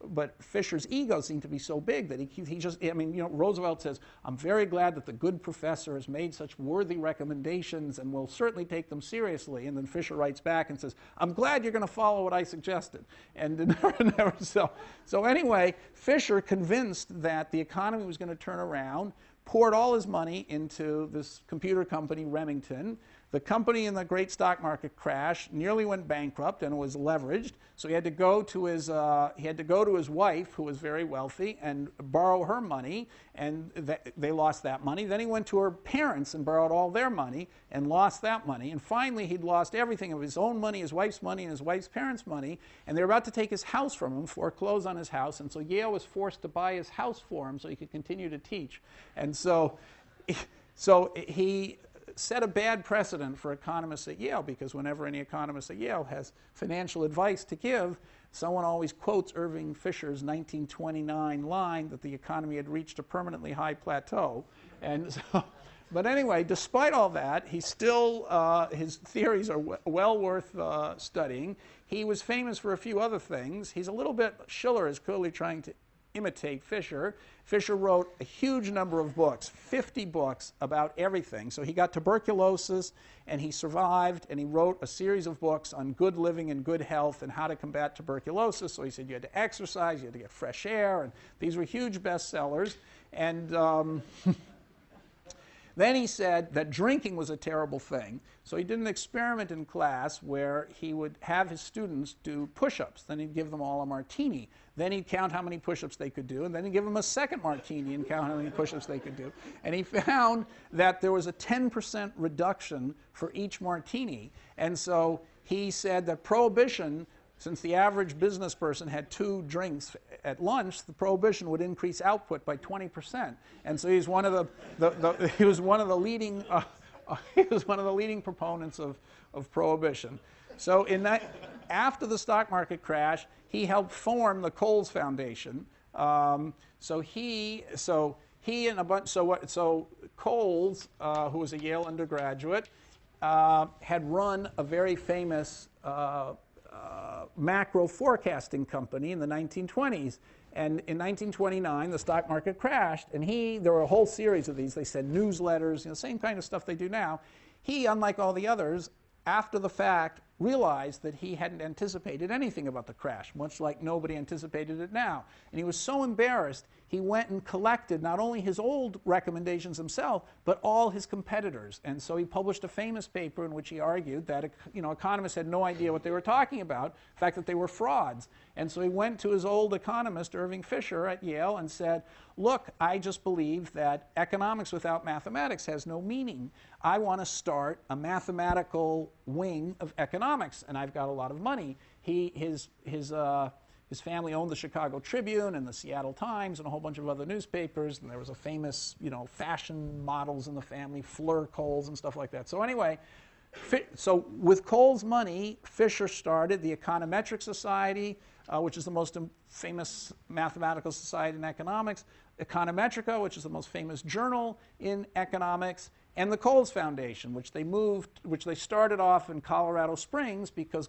But Fisher's ego seemed to be so big that he just, Roosevelt says, I'm very glad that the good professor has made such worthy recommendations and will certainly take them seriously. And then Fisher writes back and says, I'm glad you're going to follow what I suggested. And never so anyway, Fisher, convinced that the economy was going to turn around, poured all his money into this computer company, Remington. The company in the great stock market crash nearly went bankrupt and was leveraged. So he had to go to his wife, who was very wealthy, and borrow her money, and they lost that money. Then he went to her parents and borrowed all their money and lost that money. And finally, he'd lost everything of his own money, his wife's money, and his wife's parents' money. And they were about to take his house from him, foreclose on his house. And so Yale was forced to buy his house for him so he could continue to teach. And so he set a bad precedent for economists at Yale, because whenever any economist at Yale has financial advice to give, someone always quotes Irving Fisher's 1929 line that the economy had reached a permanently high plateau. And so, but anyway, despite all that, he still, his theories are well worth studying. He was famous for a few other things. He's a little bit, Schiller is clearly trying to imitate Fisher. Fisher wrote a huge number of books, 50 books about everything. So he got tuberculosis and he survived, and he wrote a series of books on good living and good health and how to combat tuberculosis. So he said you had to exercise, you had to get fresh air, and these were huge bestsellers. And then he said that drinking was a terrible thing. So he did an experiment in class where he would have his students do push-ups. Then he'd give them all a martini. Then he'd count how many push-ups they could do, and then he'd give them a second martini and count how many push-ups they could do. And he found that there was a 10% reduction for each martini. And so he said that prohibition, since the average business person had 2 drinks at lunch, the prohibition would increase output by 20%. And so he's one of he was one of the leading proponents of prohibition. So after the stock market crash, he helped form the Coles Foundation. So Coles, who was a Yale undergraduate, had run a very famous macro forecasting company in the 1920s. And in 1929, the stock market crashed, and there were a whole series of these. They sent newsletters, same kind of stuff they do now. He, unlike all the others, after the fact, realized that he hadn't anticipated anything about the crash, much like nobody anticipated it now. And he was so embarrassed, he went and collected not only his old recommendations himself, but all his competitors. And so he published a famous paper in which he argued that economists had no idea what they were talking about, the fact that they were frauds. And so he went to his old economist, Irving Fisher at Yale, and said, look, I just believe that economics without mathematics has no meaning. I want to start a mathematical wing of economics, and I've got a lot of money. His family owned the Chicago Tribune and the Seattle Times and a whole bunch of other newspapers, and there was a famous, fashion models in the family, Fleur Coles and stuff like that. So anyway, so with Cole's money, Fisher started the Econometric Society, which is the most famous mathematical society in economics, Econometrica, which is the most famous journal in economics, and the Coles Foundation, which they started off in Colorado Springs because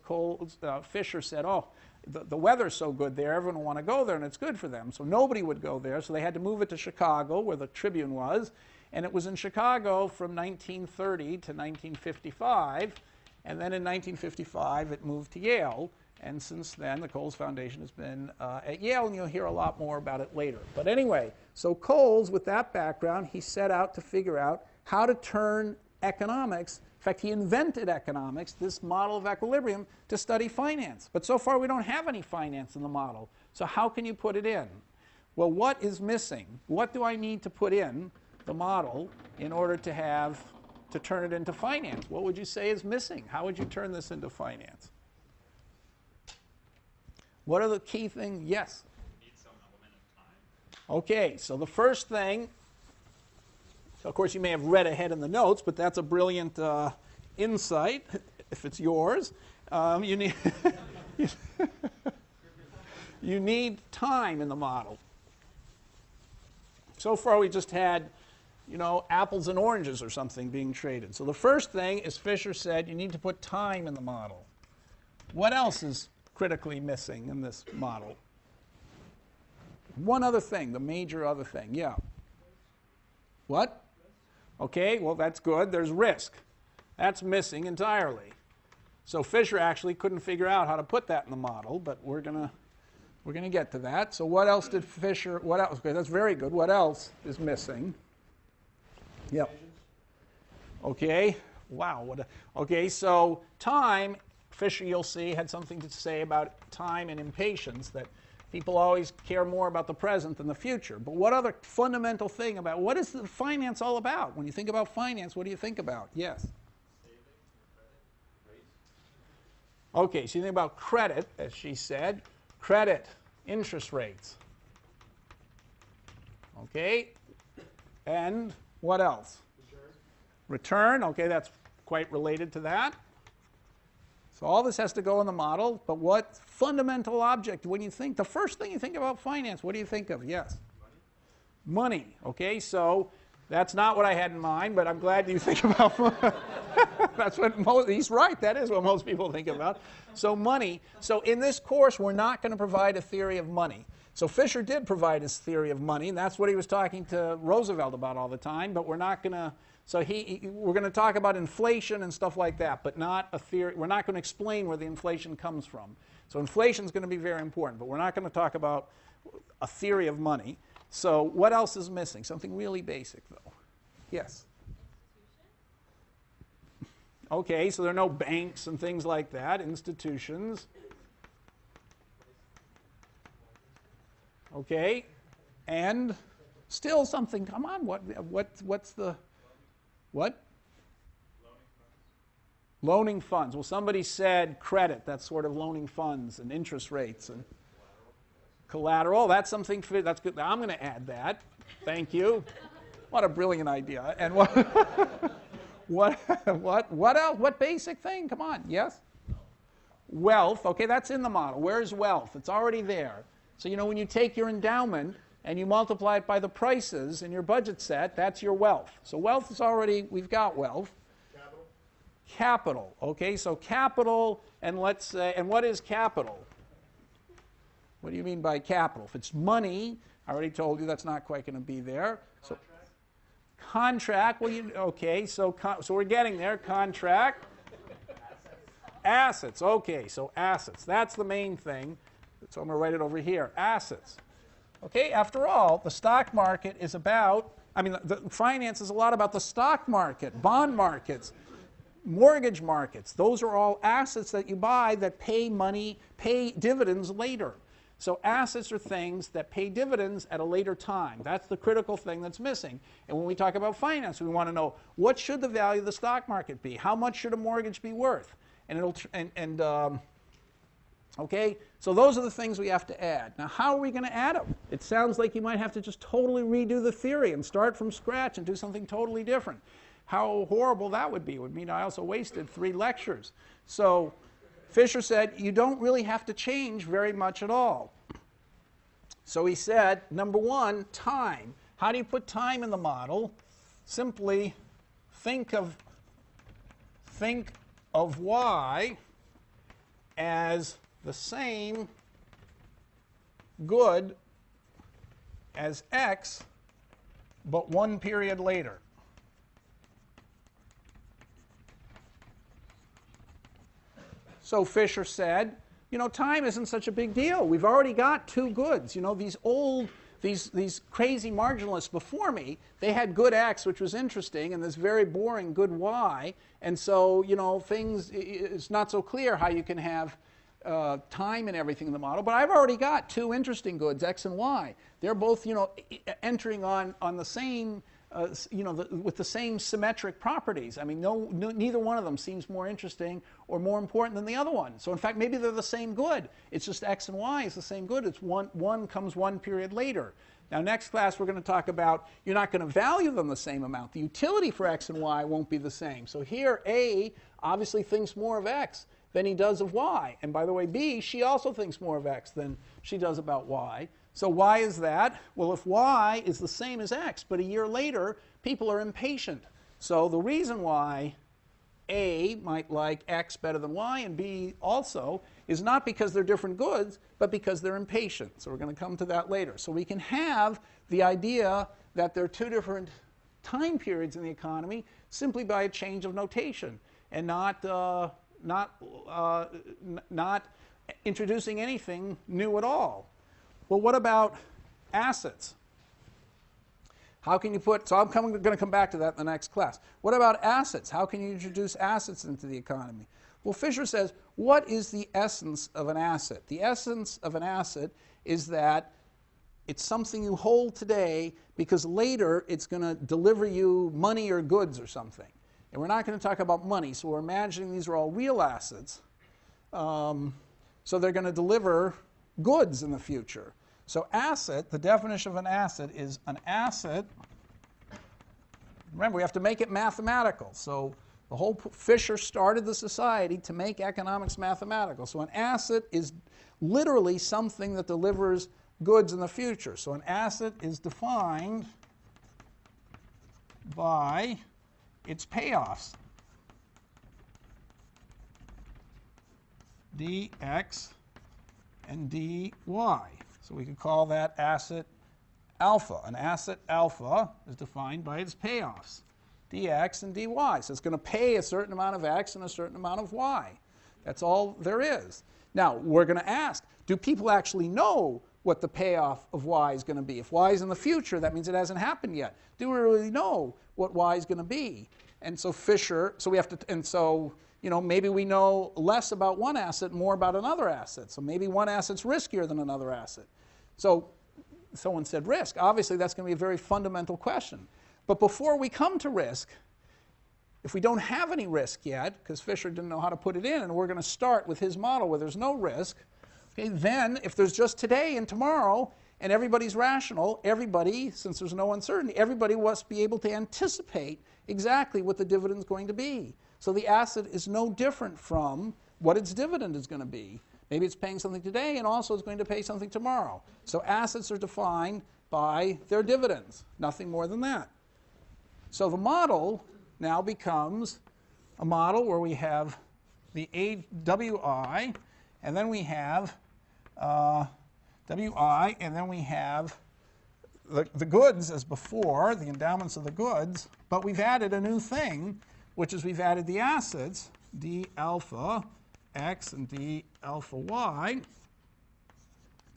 Fisher said, oh, the weather's so good there, everyone will want to go there, and it's good for them. So nobody would go there, so they had to move it to Chicago, where the Tribune was, and it was in Chicago from 1930 to 1955, and then in 1955 it moved to Yale, and since then the Coles Foundation has been at Yale, and you'll hear a lot more about it later. But anyway, so Coles, with that background, he set out to figure out how to turn economics, in fact, he invented economics, this model of equilibrium, to study finance. But so far we don't have any finance in the model. So how can you put it in? Well, what is missing? What do I need to put in the model in order to turn it into finance? What would you say is missing? How would you turn this into finance? What are the key things? Yes? Need some element of time. Okay, so the first thing, so of course you may have read ahead in the notes, but that's a brilliant insight, if it's yours. You need, you need time in the model. So far we just had, apples and oranges or something being traded. So the first thing, as Fisher said, you need to put time in the model. What else is critically missing in this model? One other thing, the major other thing, yeah. What? Okay, well that's good. There's risk. That's missing entirely. So Fisher actually couldn't figure out how to put that in the model, but we're gonna get to that. So what else did Fisher? What else? Okay, that's very good. What else is missing? Yep. Okay. Wow. Okay. So time. Fisher, you'll see, had something to say about time and impatience, that people always care more about the present than the future. But what other fundamental thing about, what is the finance all about? When you think about finance, what do you think about? Yes? Okay, so you think about credit, as she said. Credit, interest rates. Okay, and what else? Return, okay, that's quite related to that. So all this has to go in the model, but what fundamental object, when you think, the first thing you think about finance, what do you think of? Yes? Money. Okay, so that's not what I had in mind, but I'm glad you think about money. That's what he's right, that is what most people think about. So money. So in this course, we're not going to provide a theory of money. So Fisher did provide his theory of money, and that's what he was talking to Roosevelt about all the time, but we're not going to, so we're going to talk about inflation and stuff like that, but not a theory. We're not going to explain where the inflation comes from. So inflation is going to be very important, but we're not going to talk about a theory of money. So what else is missing? Something really basic, though. Yes? Okay, so there are no banks and things like that, institutions. Okay, and still something, come on, what's the, what? Loaning funds. Well, somebody said credit, that's sort of loaning funds and interest rates and collateral. That's something, that's good. I'm going to add that. Thank you. What a brilliant idea. And what else? What basic thing? Come on, yes? Wealth. Okay, that's in the model. Where's wealth? It's already there. So, when you take your endowment and you multiply it by the prices in your budget set, that's your wealth. So wealth is already, we've got wealth. Capital. Capital. Okay, so capital, and let's say, and what is capital? What do you mean by capital? If it's money, I already told you that's not quite going to be there. So contract, well, okay, so we're getting there. Contract. Assets. Okay, so assets. That's the main thing. So I'm going to write it over here. Assets. Okay, after all, the stock market is about, the finance is a lot about the stock market, bond markets, mortgage markets. Those are all assets that you buy that pay money, pay dividends later. So assets are things that pay dividends at a later time. That's the critical thing that's missing. And when we talk about finance, we want to know, what should the value of the stock market be? How much should a mortgage be worth? Okay, so those are the things we have to add. Now, how are we going to add them? It sounds like you might have to just totally redo the theory and start from scratch and do something totally different. How horrible that would be. It would mean I also wasted 3 lectures. So Fisher said, you don't really have to change very much at all. So he said, number 1, time. How do you put time in the model? Simply think of y as the same good as x, but 1 period later. So Fisher said, time isn't such a big deal. We've already got 2 goods. These crazy marginalists before me, they had good x, which was interesting, and this very boring good y. And so, it's not so clear how you can have time and everything in the model. But I've already got 2 interesting goods, x and y. They're both, entering on the same, with the same symmetric properties. Neither one of them seems more interesting or more important than the other one. So in fact, maybe they're the same good. It's just x and y is the same good. It's one comes 1 period later. Now, next class, we're going to talk about, you're not going to value them the same amount. The utility for x and y won't be the same. So here, A obviously thinks more of x than he does of y. And by the way, B, she also thinks more of x than she does about y. So why is that? Well, if y is the same as x, but a year later, people are impatient. So the reason why A might like x better than y and B also is not because they're different goods, but because they're impatient. So we're going to come to that later. So we can have the idea that there are 2 different time periods in the economy simply by a change of notation and not introducing anything new at all. Well, what about assets? How can you put, so I'm going to come back to that in the next class. What about assets? How can you introduce assets into the economy? Well, Fisher says, what is the essence of an asset? The essence of an asset is that it's something you hold today because later it's going to deliver you money or goods or something. And we're not going to talk about money, so we're imagining these are all real assets. So they're going to deliver goods in the future. So asset, the definition of an asset is an asset. Remember, we have to make it mathematical. So the whole Fisher started the society to make economics mathematical. So an asset is literally something that delivers goods in the future. So an asset is defined by its payoffs. dx and dy. So we could call that asset alpha. An asset alpha is defined by its payoffs, dx and dy. So it's going to pay a certain amount of x and a certain amount of y. That's all there is. Now, we're going to ask, do people actually know what the payoff of y is going to be? If y is in the future, that means it hasn't happened yet. Do we really know what y is going to be? And so Fisher, so we have to, and so, maybe we know less about one asset, more about another asset. So maybe one asset's riskier than another asset. So someone said risk. Obviously, that's going to be a very fundamental question. But before we come to risk, if we don't have any risk yet, because Fisher didn't know how to put it in, and we're going to start with his model where there's no risk, okay, then if there's just today and tomorrow, and everybody's rational, everybody, since there's no uncertainty, everybody must be able to anticipate exactly what the dividend's going to be. So the asset is no different from what its dividend is going to be. Maybe it's paying something today and also is going to pay something tomorrow. So assets are defined by their dividends, nothing more than that. So the model now becomes a model where we have the WI, and then we have WI, and then we have the goods as before, the endowments of the goods, but we've added a new thing, which is we've added the assets, d alpha x and d alpha y.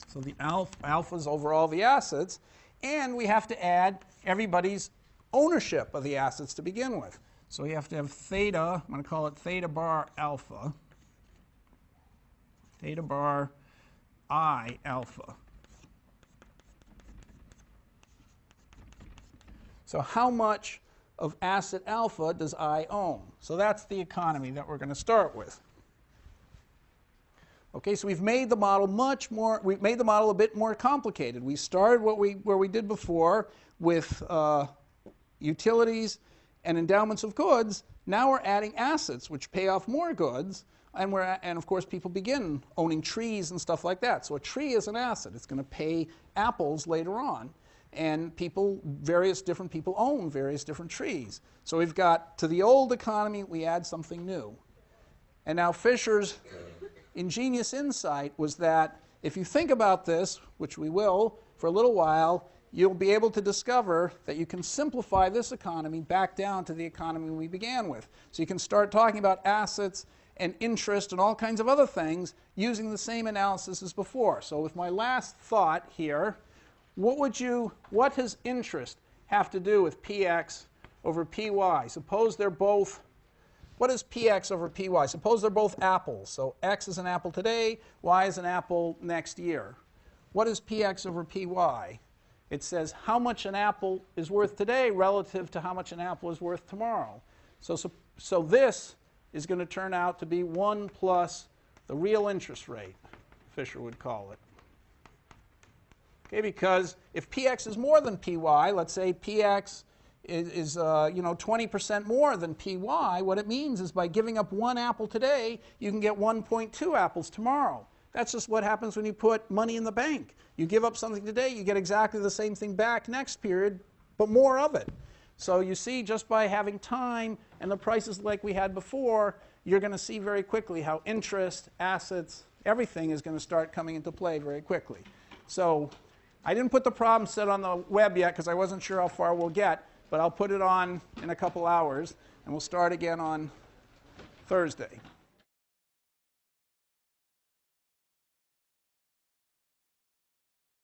So the alpha is over all the assets. And we have to add everybody's ownership of the assets to begin with. So we have to have theta, I'm going to call it theta bar alpha, theta bar I alpha. So how much of asset alpha does I own? So that's the economy that we're going to start with. Okay, so we've made the model we've made the model a bit more complicated. We started where we did before with utilities and endowments of goods. Now we're adding assets which pay off more goods, and of course people begin owning trees and stuff like that. So a tree is an asset. It's going to pay apples later on. And various different people own various different trees. So we've got, to the old economy, we add something new. And now Fisher's ingenious insight was that if you think about this, which we will for a little while, you'll be able to discover that you can simplify this economy back down to the economy we began with. So you can start talking about assets and interest and all kinds of other things using the same analysis as before. So with my last thought here, what does interest have to do with px over py? Suppose they're both, what is px over py? Suppose they're both apples. So x is an apple today, y is an apple next year. What is px over py? It says how much an apple is worth today relative to how much an apple is worth tomorrow. So this is going to turn out to be 1 plus the real interest rate, Fisher would call it. Okay, because if px is more than py, let's say px is 20% more than py, what it means is by giving up 1 apple today, you can get 1.2 apples tomorrow. That's just what happens when you put money in the bank. You give up something today, you get exactly the same thing back next period, but more of it. So you see, just by having time and the prices like we had before, you're going to see very quickly how interest, assets, everything is going to start coming into play very quickly. So I didn't put the problem set on the web yet because I wasn't sure how far we'll get, but I'll put it on in a couple hours, and we'll start again on Thursday.